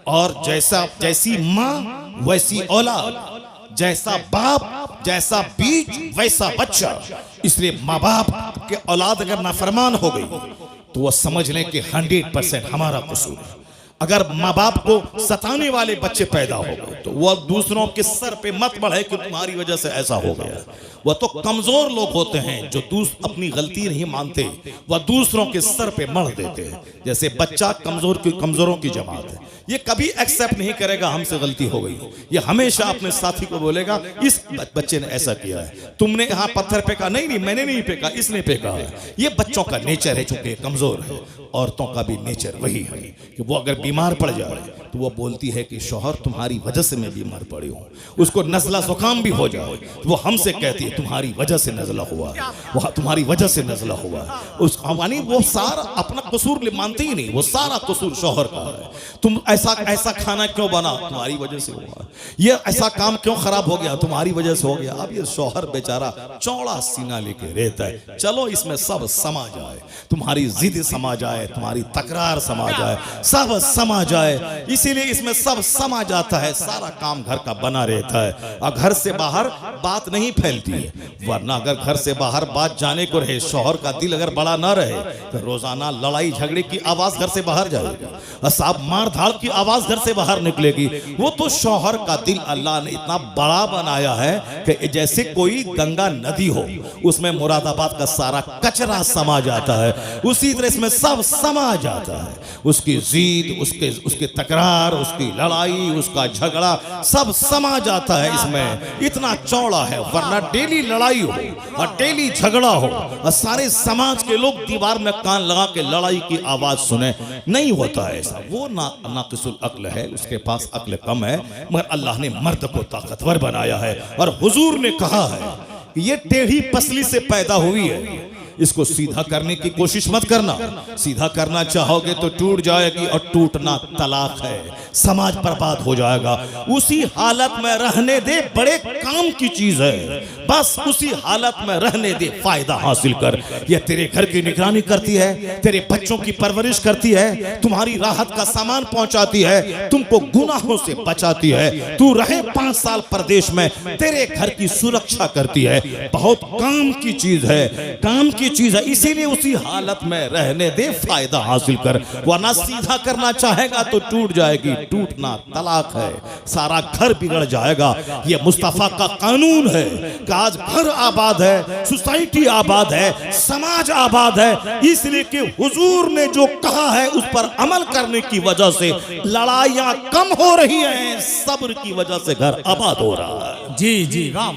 [SPEAKER 1] और जैसी माँ वैसी औलाद, जैसा बाप जैसा बीज वैसा बच्चा। इसलिए माँ बाप के औलाद अगर नाफरमान हो गई तो वह समझ लें कि 100% हमारा कसूर है। अगर माँ बाप को सताने वाले बच्चे पैदा हो गए तो वह दूसरों के सर पे मत बढ़े कि तुम्हारी वजह से ऐसा हो गया। वह तो कमजोर लोग होते हैं जो अपनी गलती नहीं मानते, वह दूसरों के सर पे मढ़ देते हैं। जैसे बच्चा कमजोरों की जमात है, ये कभी एक्सेप्ट नहीं करेगा हमसे गलती हो गई। ये हमेशा अपने साथी को बोलेगा इस बच्चे ने ऐसा किया है, तुमने यहाँ पत्थर फेंका, नहीं मैंने नहीं फेंका, इसने फेंका है। ये बच्चों का नेचर है, चूंकि कमजोर है। औरतों का भी नेचर वही है कि वो अगर बीमार पड़ जाए तो वो बोलती है कि शौहर तुम्हारी वजह से मैं बीमार पड़ी हूँ। उसको नज़ला जुकाम भी हो जाए तो वो हमसे कहती है तुम्हारी वजह से नज़ला हुआ, वो तुम्हारी वजह से नज़ला हुआ। उस यानी वो सारा अपना कसूर मानते ही नहीं, वो सारा कसूर शौहर का है। तुम ऐसा खाना क्यों बना, तुम्हारी वजह से हुआ। ये ऐसा काम क्यों खराब हो गया, तुम्हारी वजह से हो गया। अब ये शौहर बेचारा चौड़ा सीना लेके रहता है, चलो इसमें सब समा जाए, तुम्हारी जिद समा जाए, तुम्हारी तकरार समा जाए, सब समा जाए। इसीलिए इसमें सब समा जाता है, सारा काम घर का बना रहता है और घर से बाहर बात नहीं फैलती है। वरना अगर घर से बाहर बात जाने को रहे, शौहर का दिल अगर बड़ा ना रहे तो रोजाना लड़ाई झगड़े की आवाज घर से बाहर जाएगी, साहब मार धाड़ की आवाज घर से बाहर निकलेगी। वो तो शौहर का दिल अल्लाह ने इतना बड़ा बनाया है कि जैसे कोई गंगा नदी हो, उसमें मुरादाबाद का सारा कचरा समा जाता है, उसी तरह इसमें सब समा जाता है। उसकी जीद, उसके तकरार, उसकी लड़ाई, उसका झगड़ा सब समा जाता है इसमें। इतना चौड़ा है, वरना डेली लड़ाई हो और डेली झगड़ा हो और सारे समाज के लोग दीवार में कान लगा के लड़ाई की आवाज सुने, नहीं होता है ऐसा। वो नाकिसुल अक्ल है, उसके पास अक्ल कम है, मगर अल्लाह ने मर्द को ताकतवर बनाया है। और हुजूर ने कहा है कि ये टेढ़ी पसली से पैदा हुई है, इसको सीधा करने की कोशिश मत करना। सीधा करना चाहोगे तो टूट जाएगी और टूटना तलाक है, समाज बर्बाद हो जाएगा। उसी हालत में रहने दे, बड़े काम की चीज है, बस उसी हालत में रहने दे, फायदा हासिल कर। यह तेरे घर की निगरानी करती है, तेरे बच्चों की परवरिश करती है, तुम्हारी राहत का सामान पहुंचाती है, तुमको गुनाहों से बचाती है। तू रहे 5 साल परदेश में, तेरे घर की सुरक्षा करती है। बहुत काम की चीज है, काम की चीज है, इसीलिए उसी हालत में रहने दे, फायदा हासिल कर। वरना सीधा करना चाहेगा तो टूट जाएगी, टूटना तलाक है, सारा घर बिगड़ जाएगा। ये मुस्तफा का कानून है कि आज घर आबाद है, सोसाइटी आबाद है, समाज आबाद है, इसलिए कि हुजूर ने जो कहा है उस पर अमल करने की वजह से लड़ाइयां कम हो रही हैं, सब्र की वजह से घर आबाद हो रहा है।
[SPEAKER 2] जी जी, वाह।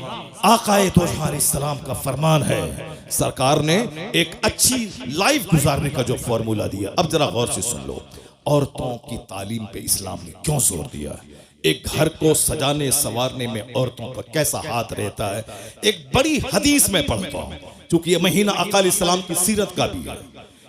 [SPEAKER 1] आकाए तोहार इस्लाम का फरमान है, सरकार ने एक अच्छी लाइफ गुजारने का जो फॉर्मूला दिया, अब जरा गौर से सुन लो। औरतों की तालीम पे इस्लाम ने क्यों जोर दिया, एक घर को सजाने संवारने में औरतों का कैसा हाथ रहता है। एक बड़ी हदीस में पढ़ता हूं, क्योंकि ये महीना आका अलैहिस्सलाम की सीरत का भी है।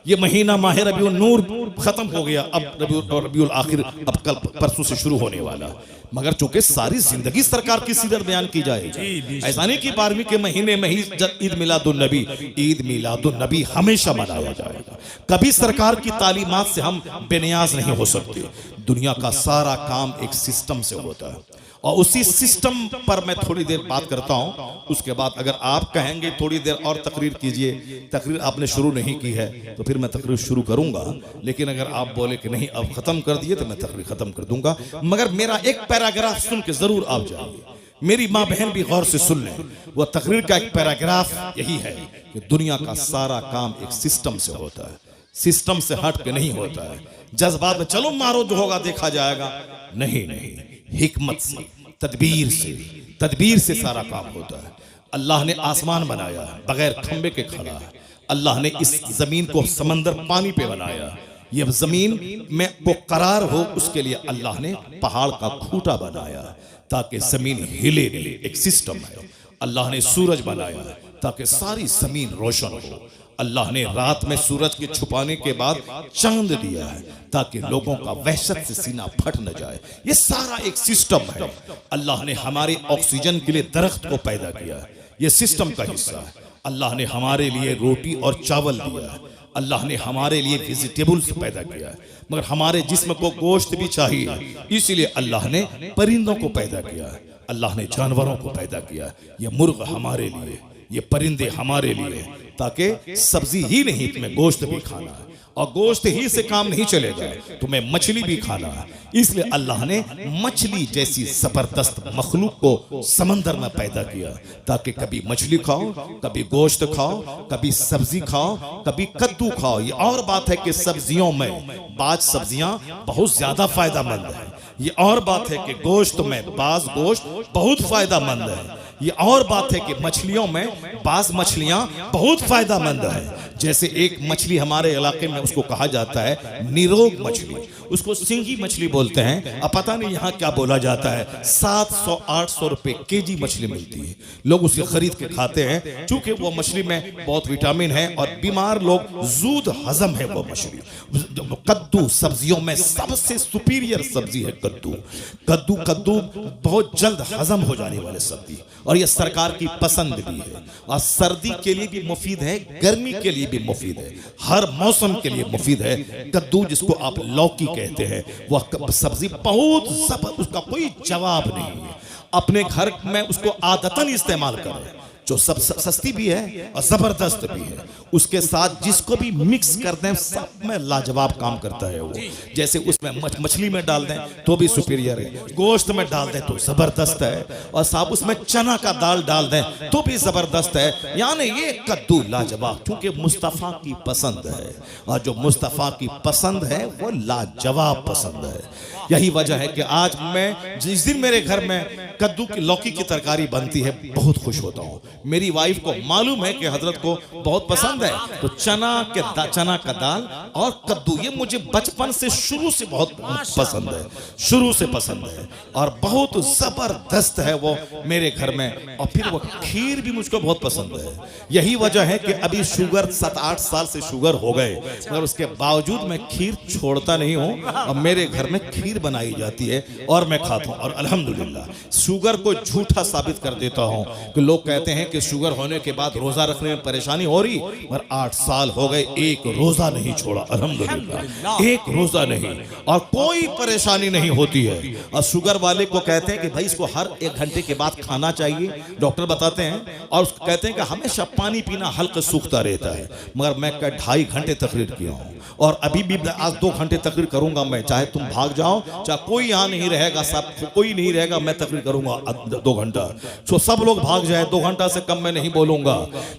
[SPEAKER 1] ये महीना माह रबीउल नूर खत्म हो गया, अब रबीउल आखिर अब कल परसों से शुरू होने वाला। मगर चूंकि सारी जिंदगी सरकार की सीरत बयान की जाएगी, ऐसा नहीं कि 12वीं के महीने में ही ईद मिलादुन नबी हमेशा मनाया जाएगा। कभी सरकार की तालीमात से हम बेनियाज नहीं हो सकते। दुनिया का सारा काम एक सिस्टम से होता है और उसी सिस्टम पर मैं थोड़ी देर बात करता हूं। उसके बाद अगर आप कहेंगे थोड़ी देर और तकरीर कीजिए, तकरीर आपने शुरू नहीं की है तो फिर मैं तकरीर शुरू करूंगा। लेकिन अगर आप बोले कि नहीं अब खत्म कर दिए तो मैं तकरीर खत्म कर दूंगा। मगर मेरा एक पैराग्राफ सुन के जरूर आप जाइए, मेरी माँ बहन भी गौर से सुन लें। वह तकरीर का एक पैराग्राफ यही है कि दुनिया का सारा काम एक सिस्टम से होता है, सिस्टम से हट के नहीं होता है। जज्बात में चलो मारो जो होगा देखा जाएगा, नहीं नहीं, हिकमत से, तदबीर से सारा काम होता है। अल्लाह ने आसमान बनाया बगैर खंबे के खड़ा है। अल्लाह ने इस जमीन को समंदर पानी पे बनाया, ये जमीन में को करार हो उसके लिए अल्लाह ने पहाड़ का खूंटा बनाया ताकि जमीन हिले नहीं, एक सिस्टम है। अल्लाह ने सूरज बनाया ताकि सारी जमीन रोशन हो। अल्लाह ने रात में सूरज के छुपाने के बाद चांद दिया है ताकि लोगों का वहशत से सीना फट न जाए। ये सारा एक सिस्टम है। अल्लाह ने हमारे ऑक्सीजन के लिए दरख्त को पैदा किया, ये सिस्टम का हिस्सा है। अल्लाह ने हमारे लिए रोटी और चावल दिया है। अल्लाह ने हमारे लिए वेजिटेबल्स पैदा किया है। मगर हमारे जिस्म को गोश्त भी चाहिए, इसलिए अल्लाह ने परिंदों को पैदा किया है। अल्लाह ने जानवरों को पैदा किया, ये मुर्ग हमारे लिए, ये परिंदे हमारे लिए, ताकि सब्जी ही नहीं तुम्हें गोश्त भी खाना है और गोश्त ही से काम नहीं चलेगा, तुम्हें मछली भी खाना है। इसलिए अल्लाह ने मछली जैसी जबरदस्त मखलूक को समंदर में पैदा किया ताकि कभी मछली खाओ, कभी गोश्त खाओ, कभी सब्जी खाओ, कभी कद्दू खाओ। ये और बात है कि सब्जियों में बाज सब्जियां बहुत ज्यादा फायदामंद है। ये और बात है कि गोश्त में बाज गोश्त बहुत फायदामंद है। ये और बात है कि मछलियों में बाज मछलियां बहुत फायदामंद है। जैसे एक मछली हमारे इलाके में उसको कहा जाता है निरोग मछली, उसको सिंगी मछली बोलते हैं। अब पता नहीं यहाँ क्या बोला जाता है, 700-800 रुपए केजी मछली मिलती है। लोग उसे खरीद के खाते हैं क्योंकि वो मछली में बहुत विटामिन है और बीमार लोग जूद हजम है वो मछली। कद्दू सब्जियों में सबसे सुपीरियर सब्जी है कद्दू। कद्दू बहुत जल्द हजम हो जाने वाले सब्जी और ये सरकार की पसंद भी है और सर्दी के लिए भी मुफीद है, गर्मी के लिए भी मुफीद है, हर मौसम के लिए मुफीद है। कद्दू जिसको आप लौकी कहते हैं, वह सब्जी बहुत जबरदस्त, उसका कोई जवाब नहीं है। अपने घर में उसको आदतन इस्तेमाल करें, जो सब सस्ती भी है और जबरदस्त भी है। उसके साथ जिसको भी मिक्स कर दें सब में लाजवाब काम करता है वो। जैसे उसमें मछली में डाल दें तो भी सुपीरियर है, गोश्त में डाल दें तो जबरदस्त है, और साहब उसमें चना का दाल डाल दें तो भी जबरदस्त है। यानी ये कद्दू लाजवाब, क्योंकि मुस्तफ़ा की पसंद है और जो मुस्तफ़ा की पसंद है वो लाजवाब पसंद है। यही वजह है कि आज मैं जिस दिन मेरे घर में कद्दू की लौकी की तरकारी बनती है बहुत खुश होता हूँ। मेरी वाइफ को मालूम है कि हजरत को बहुत पसंद है, तो चना का दाल और कद्दू ये मुझे बचपन से शुरू से बहुत पसंद है, शुरू से पसंद है और बहुत जबरदस्त है वो मेरे घर में। और फिर वो खीर भी मुझको बहुत पसंद है। यही वजह है कि अभी शुगर 7-8 साल से शुगर हो गए, मगर उसके बावजूद मैं खीर छोड़ता नहीं हूँ और मेरे घर में खीर बनाई जाती है और मैं खाता हूँ। और अल्हम्दुलिल्लाह शुगर को झूठा साबित कर देता हूँ कि लोग कहते हैं कि शुगर होने के बाद रोजा रखने में परेशानी हो रही, मगर 8 साल हो गए एक रोजा नहीं छोड़ा, अल्हम्दुलिल्लाह एक रोजा नहीं, और कोई परेशानी नहीं होती है। और शुगर वाले को कहते हैं कि भाई इसको हर 1 घंटे के बाद खाना चाहिए, डॉक्टर बताते हैं, और उसको कहते हैं कि हमेशा पानी पीना हल्का सूखता रहता है। मगर मैं 2.5 घंटे तकरीर किया हूँ और अभी भी आज 2 घंटे तकरीर करूंगा मैं, चाहे तुम भाग जाओ, चाहे कोई यहाँ नहीं रहेगा, सब कोई नहीं रहेगा, मैं तकरीर करूंगा 2 घंटा। तो सब लोग भाग जाए, 2 घंटा से कम मैं नहीं बोलूंगा।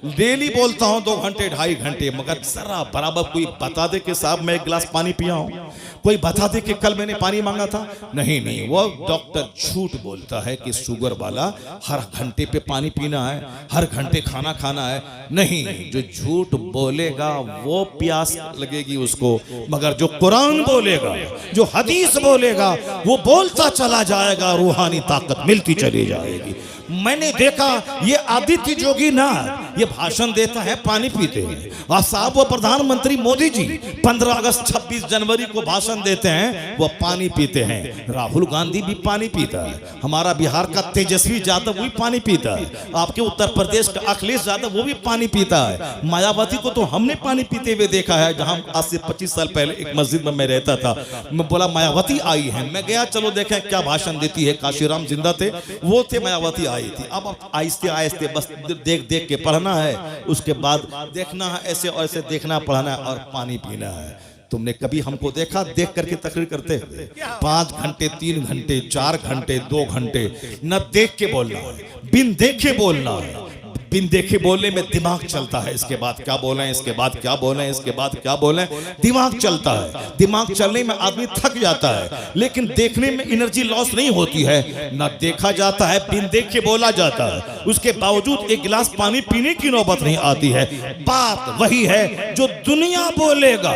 [SPEAKER 1] डेली बोलता हूँ 2 घंटे 2.5 घंटे, मगर जरा बराबर कोई बता दे कि साहब मैं 1 गिलास पानी पिया हूँ, कोई बता दे कि कल मैंने पानी मांगा था। नहीं, वो डॉक्टर झूठ बोलता है कि शुगर वाला हर घंटे पे पानी पीना है, हर घंटे खाना खाना है। नहीं, जो झूठ बोलेगा वो प्यास लगेगी उसको, मगर जो कुरान बोलेगा, जो हदीस बोलेगा, वो बोलता चला जाएगा, रूहानी ताकत मिलती चली जाएगी। मैंने देखा ये आदित्य जोगी ना ये भाषण देता है, पानी पीते हैं। और साहब वो प्रधानमंत्री मोदी जी 15 अगस्त 26 जनवरी को भाषण देते हैं, वो पानी पीते हैं। राहुल गांधी भी पानी पीता है, हमारा बिहार का तेजस्वी यादव भी पानी पीता है, आपके उत्तर प्रदेश का अखिलेश यादव वो भी पानी पीता है। मायावती को तो हमने पानी पीते हुए देखा है। जहां आज से 25 साल पहले एक मस्जिद में मैं रहता था, मैं बोला मायावती आई है, मैं गया चलो देखें क्या भाषण देती है। काशीराम जिंदा थे, वो थे, मायावती आई थी। अब आहिस्ते आहिस्ते बस देख देख के पढ़ना है, उसके बाद देखना है, ऐसे और ऐसे देखना पढ़ना है और पानी पीना है। तुमने कभी हमको देखा देख करके तकरीर करते हुए? 5 घंटे 3 घंटे 4 घंटे 2 घंटे न देख के बोलना है, बिन देखे बोलना है। बिन देखे बोलने में दिमाग चलता है, इसके बाद क्या बोलें, इसके बाद क्या बोलें, इसके बाद क्या बोलें, दिमाग चलता है। दिमाग चलने में आदमी थक जाता है, लेकिन देखने में एनर्जी लॉस नहीं होती है। ना देखा जाता है, बिन देखे बोला जाता है, उसके बावजूद एक गिलास पानी पीने की नौबत नहीं आती है। बात वही है, जो दुनिया बोलेगा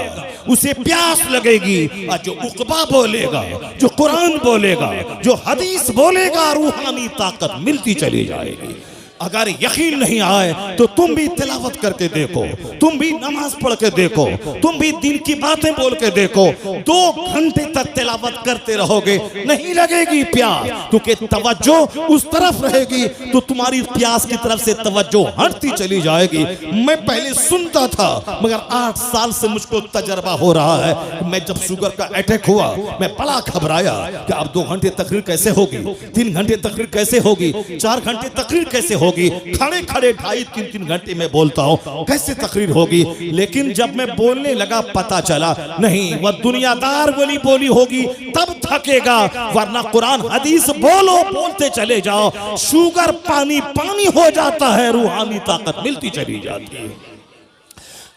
[SPEAKER 1] उसे प्यास लगेगी, और जो उकबा बोलेगा, जो कुरान बोलेगा, जो हदीस बोलेगा, रूहानी ताकत मिलती चली जाएगी। अगर यकीन नहीं आए तो तुम भी तिलावत करके देखो, तुम भी नमाज पढ़ के देखो, तुम भी दिन की बातें बोल के देखो। 2 घंटे तक तिलावत करते रहोगे, नहीं लगेगी प्यास, क्योंकि तवज्जो उस तरफ रहेगी तो तुम्हारी प्यास की तरफ से तवज्जो हटती चली जाएगी। मैं पहले सुनता था, मगर 8 साल से मुझको तजर्बा हो रहा है। मैं जब शुगर का अटैक हुआ, मैं बड़ा घबराया कि अब 2 घंटे तकरीर कैसे होगी, 3 घंटे तकरीर कैसे होगी, 4 घंटे तकरीर कैसे होगी। खड़े खड़े 2.5-3 घंटे में बोलता हूं, कैसे तकरीर होगी। लेकिन जब मैं बोलने लगा पता चला नहीं, वह दुनियादार वाली बोली होगी तब थकेगा, वरना कुरान हदीस बोलो, बोलते चले जाओ, शुगर पानी पानी हो जाता है, रूहानी ताकत मिलती चली जाती है।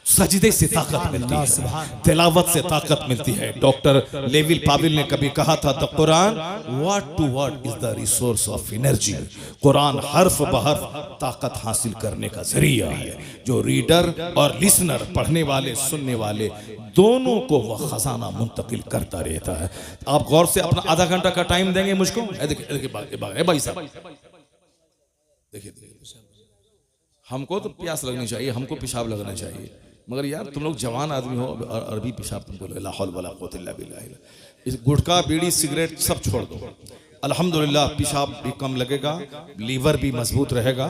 [SPEAKER 1] सजदे से ताकत मिलती है, तिलावत से ताकत मिलती है। डॉक्टर लेविल पाविल ने कभी कहा था, the Quran word to word is the resource of energy. कुरान हर्फ बहर्फ ताकत हासिल करने का जरिया है। जो रीडर और लिसनर, पढ़ने वाले सुनने वाले, दोनों को वह खजाना मुंतकिल करता रहता है। आप गौर से अपना आधा घंटा का टाइम देंगे मुझको। देखिए भाई साहब, देखिए हमको तो प्यास लगनी चाहिए, हमको पेशाब लगना चाहिए, मगर यार तुम लोग जवान आदमी हो, अरबी पेशाब तुमको ला हौल वला कुव्वता इल्ला बिल्लाह। इस गुटखा बीड़ी सिगरेट सब छोड़ दो, अल्हम्दुलिल्लाह पेशाब भी कम लगेगा, लीवर भी मजबूत रहेगा,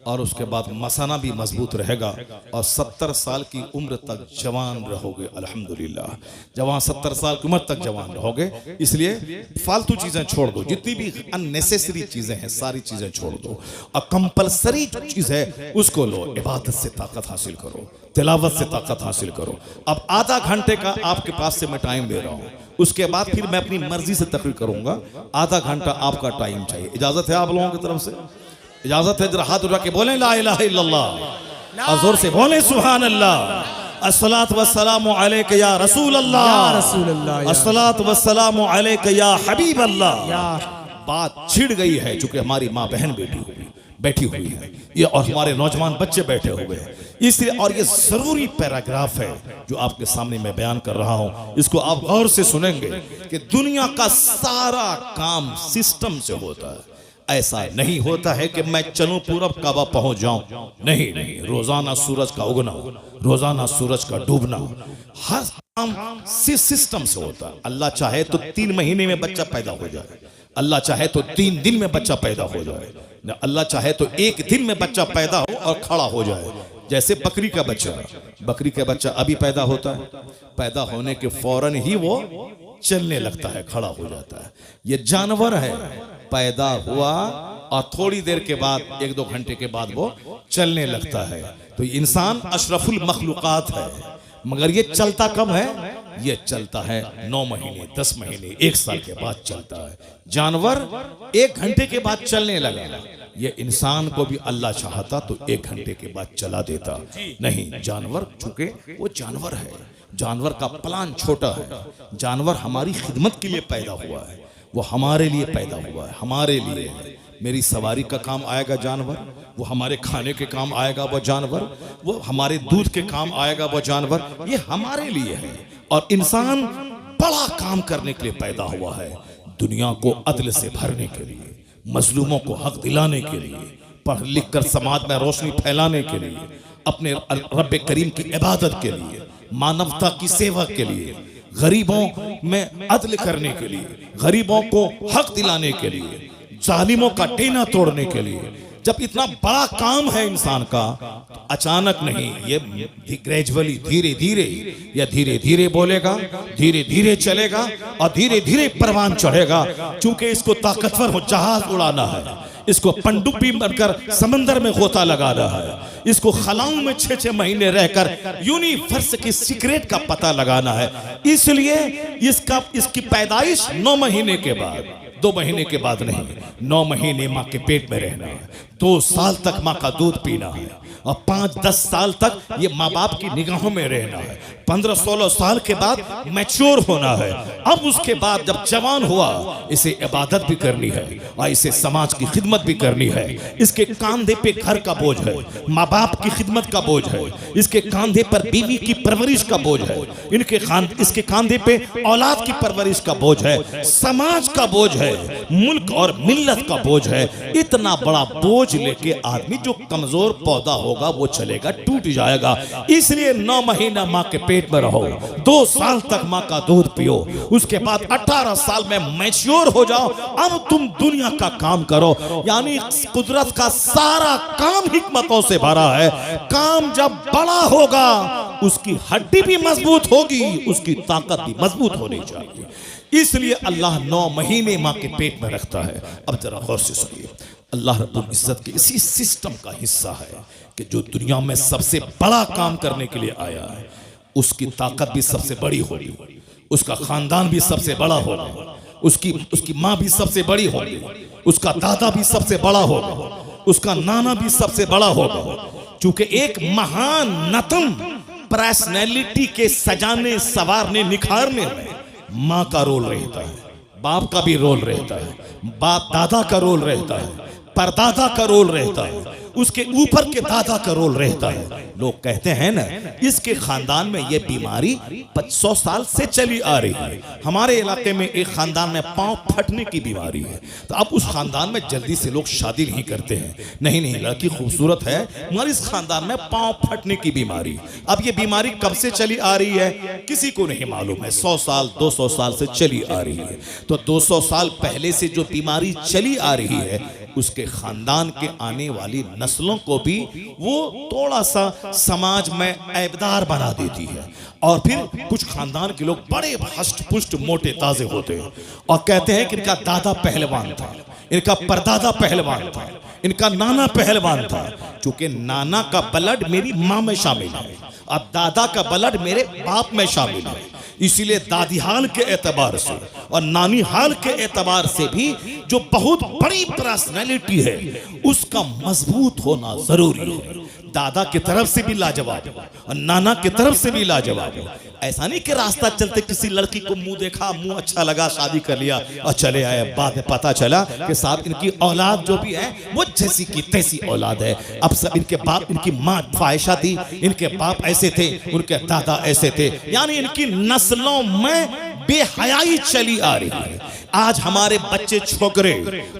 [SPEAKER 1] और उसके बाद मसाना भी मजबूत रहेगा, और 70 साल की उम्र तक जवान रहोगे अल्हम्दुलिल्लाह। जवान 70 साल की उम्र तक जवान रहोगे। इसलिए फालतू चीजें छोड़ दो, जितनी भी अननेसेसरी चीजें हैं सारी चीजें छोड़ दो, और कंपलसरी जो चीज है उसको लो। इबादत से ताकत हासिल करो, तिलावत से ताकत हासिल करो। अब आधा घंटे का आपके पास से मैं टाइम दे रहा हूं, उसके बाद फिर मैं अपनी मर्जी से तकरीर करूंगा। आधा घंटा आपका टाइम चाहिए। इजाजत है आप लोगों की तरफ से? इजाजत है? जरा हाथ उठा के बोलें ला इलाहा इल्लल्लाह, और जोर से बोलें सुभान अल्लाह। अस्सलातु वस्सलामु अलैका या रसूल अल्लाह, अस्सलातु वस्सलामु अलैका या हबीब अल्लाह। बात छिड़ गई है, चूंकि हमारी माँ बहन बैठी हुई है, ये और हमारे नौजवान बच्चे बैठे हुए हैं, इसलिए। और ये जरूरी पैराग्राफ है जो आपके सामने मैं बयान कर रहा हूं, इसको आप गौर से सुनेंगे कि दुनिया का सारा काम सिस्टम से होता है। ऐसा नहीं होता है कि मैं चलूं पूरब काबा पहुंच जाऊं, नहीं नहीं। रोजाना सूरज का उगना, रोजाना सूरज का डूबना, हर काम सिस्टम से होता है। अल्लाह चाहे तो 3 महीने में बच्चा पैदा हो जाए, अल्लाह चाहे तो 3 दिन में बच्चा पैदा हो जाए, अल्लाह चाहे तो 1 दिन में बच्चा पैदा हो और खड़ा हो जाए। जैसे बकरी का बच्चा अभी पैदा होता है, पैदा होने के फौरन ही वो चलने लगता है, खड़ा हो जाता है। ये जानवर है, पैदा हुआ और थोड़ी देर के बाद 1-2 घंटे के बाद वो चलने लगता है। तो इंसान अशरफुल मखलूकात है, मगर ये चलता कब है? ये चलता है 9 महीने, 10 महीने, 1 साल के बाद चलता है। जानवर 1 घंटे के बाद चलने लगा, ये इंसान को भी अल्लाह चाहता तो 1 घंटे के बाद चला देता। नहीं, जानवर चूंकि वो जानवर है, जानवर का प्लान छोटा है, जानवर हमारी खिदमत के लिए पैदा हुआ है, वो हमारे लिए पैदा हुआ है, हमारे लिए है। मेरी सवारी का काम आएगा जानवर, वो हमारे खाने के काम आएगा वो जानवर, वो हमारे दूध के काम आएगा वो जानवर, ये हमारे लिए है। और इंसान बड़ा काम करने के लिए पैदा हुआ है, दुनिया को अदल से भरने के लिए, मजलूमों को हक दिलाने के लिए, पढ़ लिख कर समाज में रोशनी फैलाने के लिए, अपने रब्बे करीम की इबादत के लिए, मानवता की सेवा के लिए, गरीबों में अदल करने के लिए, गरीबों को हक दिलाने के लिए, जालिमों का टेना तोड़ने के लिए, जब इतना बड़ा काम है इंसान का, अचानक नहीं, ये ग्रेजुअली धीरे धीरे, या धीरे धीरे बोलेगा, धीरे धीरे चलेगा और धीरे धीरे परवान चढ़ेगा। क्योंकि इसको ताकतवर हो जहाज उड़ाना है, इसको पनडुब्बी बनकर समंदर में गोता लगाना है, इसको खलाओं में 6-6 महीने रहकर यूनिवर्स की सीक्रेट का पता लगाना है। इसलिए इसकी पैदाइश 9 महीने के बाद, 2 महीने के बाद नहीं, 9 महीने माँ के पेट में रहना है, 2 साल तक माँ का दूध पीना है और 5-10 साल तक ये माँ बाप की निगाहों में रहना है। 15-16 साल के बाद मैच्योर होना है। अब उसके बाद जब जवान हुआ, इसे इबादत भी करनी है और इसे समाज की खिदमत भी करनी है। इसके कंधे पे घर का बोझ है, माँ बाप की खिदमत का बोझ है, इसके कंधे पर बीवी की परवरिश का बोझ है, इसके कंधे पे औलाद की परवरिश का बोझ है, समाज का बोझ है, मुल्क और मिल्लत का बोझ है। इतना बड़ा बोझ लेके आदमी, जो कमजोर पौधा होगा वो चलेगा, टूट जाएगा। इसलिए 9 महीना माँ के पेट में रहो, 2 साल तक माँ का दूध पियो, उसके बाद 18 साल में मैच्योर हो जाओ। अब तुम दुनिया का काम करो। यानी कुदरत का सारा काम हिकमतों से भरा है। काम जब बड़ा होगा, उसकी हड्डी भी मजबूत होगी, उसकी ताकत भी मजबूत होनी चाहिए। इसलिए अल्लाह 9 महीने माँ के पेट में रखता है। अब जरा गौर से सुनिए, अल्लाह रब्बुल इज्जत के इसी सिस्टम का हिस्सा है कि जो दुनिया में सबसे बड़ा काम करने के लिए आया है, उसकी ताकत भी सबसे बड़ी होगी, उसका खानदान भी सबसे बड़ा होगा, उसकी माँ भी सबसे बड़ी होगी, उसका दादा भी सबसे बड़ा होगा, उसका नाना भी सबसे बड़ा होगा। क्योंकि एक महान नतन पर्सनैलिटी के सजाने, सवारने, निखारने में माँ का रोल रहता है, बाप का भी रोल रहता है, बाप दादा का रोल रहता है, परदादा का रोल रहता है, उसके ऊपर के दादा का रोल रहता है। लोग कहते हैं ना, इसके खानदान में ये बीमारी 100 साल से चली आ रही है। हमारे इलाके में एक खानदान में पांव फटने की बीमारी है, तो अब उस खानदान में जल्दी से लोग शादी नहीं करते हैं। नहीं, लड़की खूबसूरत है, मगर इस खानदान में पांव फटने की बीमारी। अब ये बीमारी कब से चली आ रही है किसी को नहीं मालूम है। 100 साल 200 साल से चली आ रही है। तो 200 साल पहले से जो बीमारी चली आ रही है, उसके खानदान के आने वाली नस्लों को भी वो थोड़ा सा समाज में ऐबदार बना देती है। और फिर कुछ खानदान के लोग बड़े हष्ट पुष्ट मोटे ताजे होते हैं और कहते हैं कि इनका दादा पहलवान था, इनका परदादा पहलवान था, इनका नाना पहलवान था। क्योंकि नाना का ब्लड मेरी माँ में शामिल है, अब दादा का ब्लड मेरे बाप में शामिल है। इसीलिए दादी हाल के एतबार से और नानी हाल के एतबार से भी जो बहुत बड़ी पर्सनैलिटी है, उसका मजबूत होना जरूरी है। दादा की तरफ से भी लाजवाब और नाना की तरफ से भी लाजवाब। ऐसा नहीं कि रास्ता चलते किसी लड़की को मुंह देखा, मुंह अच्छा लगा, शादी कर लिया और चले आए। बाद में पता चला कि साहब इनकी औलाद जो भी है वो जैसी की तैसी औलाद है। अब सब इनके बाप, इनकी माँ फाहिशा थी, इनके बाप ऐसे थे, उनके दादा ऐसे थे। यानी इनकी नस्लों में बेहयाई चली आ रही है। आज हमारे बच्चे छोकरे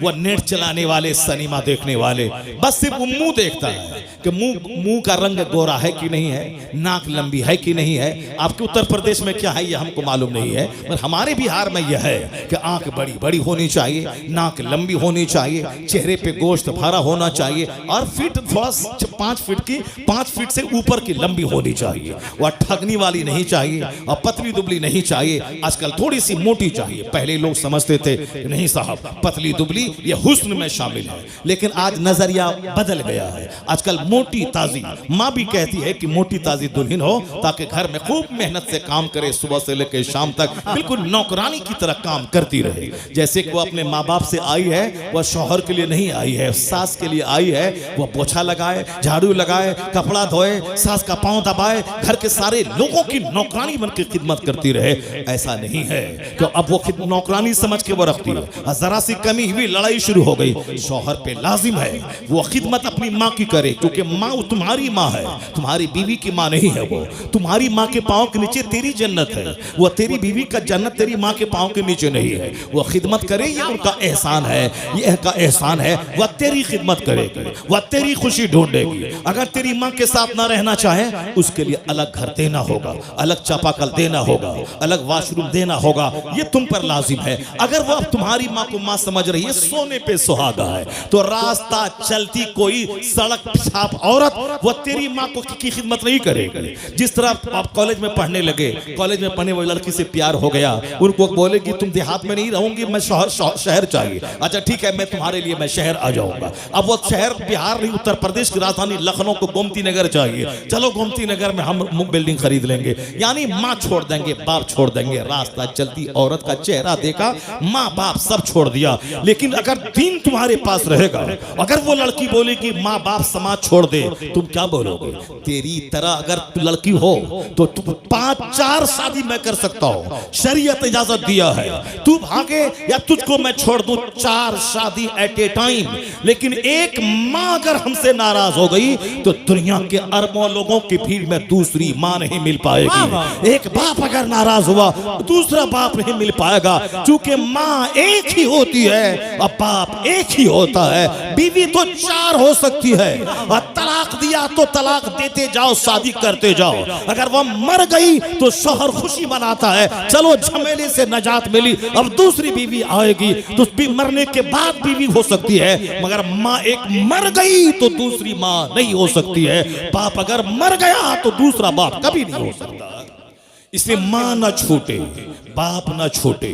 [SPEAKER 1] वो नेट चलाने वाले, सिनेमा देखने वाले, बस सिर्फ मुंह देखता है कि मुंह का रंग गोरा है कि नहीं है, नाक लंबी है कि नहीं है। आपके उत्तर प्रदेश में क्या है ये हमको मालूम नहीं है, पर हमारे बिहार में यह है कि आंख बड़ी बड़ी होनी चाहिए, नाक लंबी होनी चाहिए, चेहरे पे गोश्त भरा होना चाहिए और फिट थोड़ा 5 फीट से ऊपर की लंबी होनी चाहिए। वह ठगनी वाली नहीं चाहिए और पतली दुबली नहीं चाहिए। आजकल थोड़ी सी मोटी चाहिए। पहले लोग समझते थे नहीं साहब, पतली दुबली ये हुस्न में शामिल है, लेकिन आज नजरिया बदल गया है। आजकल मोटी ताजी, माँ भी कहती है कि मोटी ताजी दुल्हन हो ताकि घर में खूब मेहनत से काम करे, सुबह से लेकर शाम तक बिल्कुल नौकरानी की तरह काम करती रहे। जैसे कि वो अपने माँ बाप से आई है, वह शौहर के लिए नहीं आई है, सास के लिए आई है। वह पोछा लगाए, झाड़ू लगाए, कपड़ा धोए, सास का पांव दबाए, घर के सारे लोगों की नौकरानी बनकर खिदमत करती रहे। ऐसा नहीं है कि अब वो नौकरानी समझ के वो रखती है। जरा सी कमी हुई लड़ाई शुरू हो गई। शौहर पे लाजिम है वो खिदमत अपनी माँ की करे, क्योंकि माँ तुम्हारी माँ है, तुम्हारी बीवी की माँ नहीं है। वो तुम्हारी माँ के पाँव के नीचे तेरी जन्नत है, वो तेरी बीवी का जन्नत तेरी माँ के पाँव के नीचे नहीं है। वो खिदमत करे, ये उनका एहसान है, ये का एहसान है। वह तेरी खिदमत करेगी, वह तेरी खुशी ढूंढेगी। अगर तेरी माँ के साथ ना रहना चाहे, उसके लिए अलग घर देना होगा, अलग चापाकल देना होगा, अलग वॉशरूम देना होगा। ये तुम पर लाजिम है। अगर वो अब तुम्हारी माँ को माँ समझ रही है, सोने पे सुहागा है, तो रास्ता चलती कोई सड़क छाप औरत वो तेरी माँ को की खिदमत नहीं करेगी। जिस तरह आप कॉलेज में पढ़ने लगे, कॉलेज में पढ़ने वाली लड़की से प्यार हो गया, उनको बोलेगी तुम देहात में नहीं रहूंगी, मैं शहर चाहिए। अच्छा ठीक है, मैं तुम्हारे लिए मैं शहर आ जाऊंगा। अब वो शहर बिहार नहीं, उत्तर प्रदेश की राजधानी लखनऊ को गोमती नगर चाहिए। चलो गोमती नगर में हम बिल्डिंग खरीद लेंगे। यानी माँ छोड़ देंगे, बाप छोड़ देंगे। रास्ता चलती औरत का चेहरा देखा, माँ बाप सब छोड़ दिया। लेकिन अगर दीन तुम्हारे पास रहेगा, अगर वो लड़की बोले कि माँ बाप समाज छोड़ दे, तुम क्या बोलोगे? तेरी तरह अगर तू लड़की हो तो तू 5-4 शादी मैं कर सकता हूं, शरीयत इजाजत दिया है। तू भागे या तुझको मैं छोड़ दूं, 4 शादी एट ए टाइम। लेकिन एक माँ अगर हमसे नाराज हो गई तो दुनिया के अरबों लोगों की भीड़ में दूसरी माँ नहीं मिल पाएगी। एक बाप अगर नाराज हुआ, दूसरा बाप नहीं मिल पाएगा, क्योंकि माँ एक ही होती है और बाप एक ही होता है। बीवी तो 4 हो सकती है, और तलाक दिया तो तलाक देते जाओ, शादी करते जाओ। अगर वह मर गई तो शौहर खुशी मनाता है, चलो झमेले से नजात मिली, अब दूसरी बीवी आएगी। तो मरने के बाद बीवी हो सकती है, मगर माँ एक मर गई तो दूसरी माँ नहीं हो सकती है। बाप अगर मर गया तो दूसरा बाप कभी नहीं हो सकता। इसलिए माँ ना छूटे, बाप ना छूटे,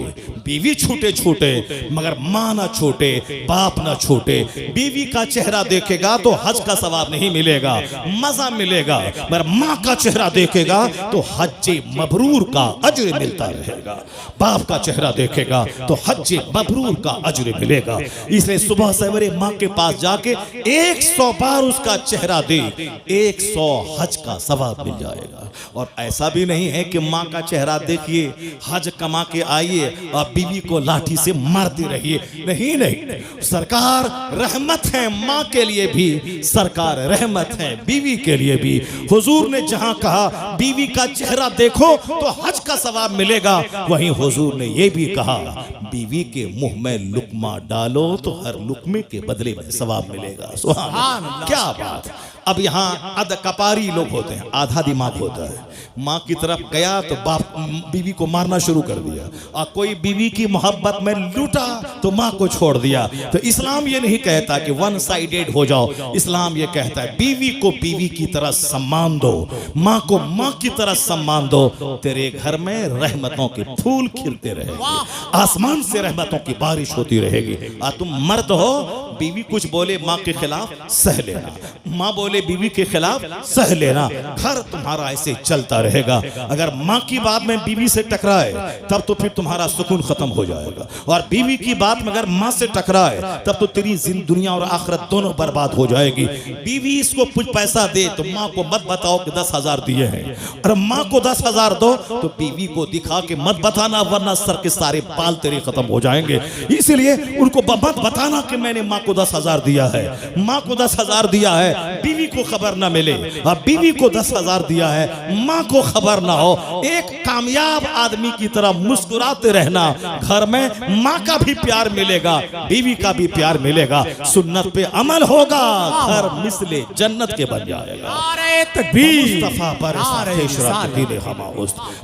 [SPEAKER 1] बीवी छूटे छूटे, मगर माँ ना छूटे, बाप ना छूटे। बीवी का चेहरा देखेगा तो हज का सवाब नहीं मिलेगा, मजा मिलेगा, मगर माँ का चेहरा देखेगा तो हज मबरूर का अज्र मिलता रहेगा। बाप का चेहरा देखेगा तो हज मबरूर का अज्र मिलेगा। इसलिए सुबह सवेरे माँ के पास जाके 100 बार उसका चेहरा देख, 100 हज का सवाब मिल जाएगा। और ऐसा भी नहीं है कि माँ का चेहरा देखिए, हज कमा के आइए और बीवी को लाठी से मारते रहिए। नहीं नहीं, सरकार रहमत है माँ के लिए भी, सरकार रहमत है बीवी के लिए भी। हुजूर ने जहां कहा बीवी का चेहरा देखो तो हज का सवाब मिलेगा, वहीं हुजूर ने यह भी कहा बीवी के मुंह में लुकमा डालो तो हर लुकमे के बदले में सवाब मिलेगा। सुभान अल्लाह, क्या बात। अब यहाँ अध कपारी लोग होते हैं, आधा दिमाग होता है। माँ की तरफ गया तो बाप बीवी को मारना शुरू कर दिया, और कोई बीवी की मोहब्बत में लूटा तो माँ को छोड़ दिया। तो इस्लाम ये नहीं कहता कि वन साइडेड हो जाओ। इस्लाम ये कहता है बीवी को बीवी की तरह सम्मान दो, माँ को माँ की तरह सम्मान दो। तेरे घर में रहमतों के फूल खिलते रहेंगे, आसमान से रहमतों की बारिश होती रहेगी। और तुम मर्द हो, बीवी कुछ बोले माँ के खिलाफ सह लेना, माँ बोले बीवी के खिलाफ सह लेना, घर तुम्हारा ऐसे चलता रहेगा। अगर माँ की बात में बीवी से टकराए तब तो फिर तुम्हारा सुकून खत्म हो जाएगा, और बीवी की बात में अगर माँ से टकराए तब तो तेरी दुनिया और आखिरत दोनों बर्बाद हो जाएगी। बीवी इसको कुछ पैसा दे तो माँ को मत बताओ कि 10,000 दिए हैं, और माँ को 10,000 दो तो बीवी को दिखा के मत बताना, वरना सर के सारे बाल तेरे खत्म हो जाएंगे। इसलिए उनको मत बताना कि मैंने माँ को 10,000 दिया है, माँ को 10,000 दिया है, बीवी को खबर ना मिले। और बीवी को 10,000 दिया है, माँ को खबर ना हो। एक कामयाब आदमी की तरह मुस्कुराते रहना, घर में माँ का भी प्यार मिलेगा, बीवी का भी प्यार मिलेगा, सुन्नत पे अमल होगा, घर मिसले जन्नत के बन जाएगा।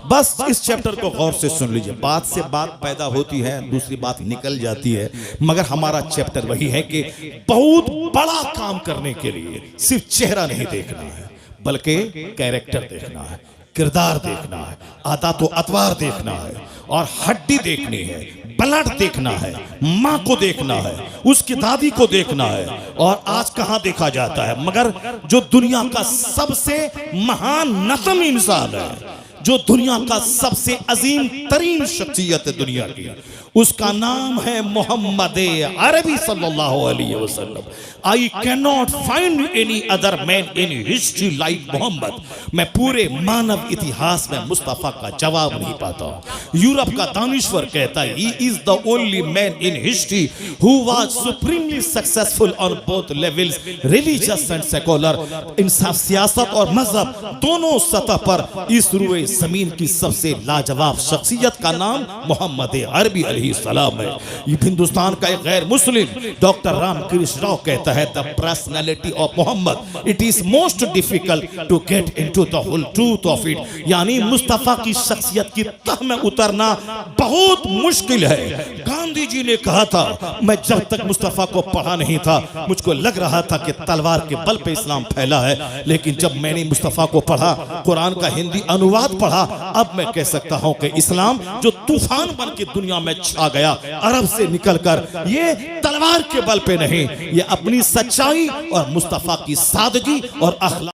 [SPEAKER 1] बस इस चैप्टर को गौर से सुन लीजिए। बात से बात पैदा होती है, दूसरी बात निकल जाती है, मगर हमारा चैप्टर वही है कि बहुत बड़ा काम करने के लिए सिर्फ चेहरा नहीं देखना है, बल्कि कैरेक्टर देखना है, किरदार देखना है, आदत व अतवार देखना है, और हड्डी देखनी है, ब्लड देखना है, माँ को देखना है, उसकी दादी को देखना है। और आज कहाँ देखा जाता है, मगर जो दुनिया का सबसे महान नस्म इंसान है, जो दुनिया का सबसे अजीम तरीन शख्सियत है दुनिया की, उसका नाम है मोहम्मद अरबी सल्लल्लाहु अलैहि वसल्लम। I can not find any other man in history like Muhammad. मैं पूरे मानव इतिहास में मुस्तफा का जवाब नहीं पाता। यूरोप का दानिश्वर कहता है he is the only man in history who was supremely successful on both levels, religious and secular. इंसाफ, सियासत और मजहब दोनों सतह पर इस रुए जमीन की सबसे लाजवाब शख्सियत का नाम मोहम्मद अरबी अलैहिस्सलाम है। हिंदुस्तान का एक गैर मुस्लिम डॉक्टर रामकृष्ण राव कहता है the personality of Muhammad it is most difficult to get into the whole truth of it. यानी मुस्तफा की शख्सियत की तह में उतरना बहुत मुश्किल है। गांधी जी ने कहा था मैं जब तक मुस्तफा को पढ़ा नहीं था मुझको लग रहा था कि तलवार के बल पे इस्लाम फैला है, लेकिन जब मैंने मुस्तफा को पढ़ा, कुरान का हिंदी अनुवाद पढ़ा, अब मैं कह सकता हूं कि इस्लाम जो तूफान बन के दुनिया में छा गया अरब से निकलकर, ये तलवार के बल पे नहीं, ये अपनी सच्चाई और मुस्तफा की सादगी और अखलाक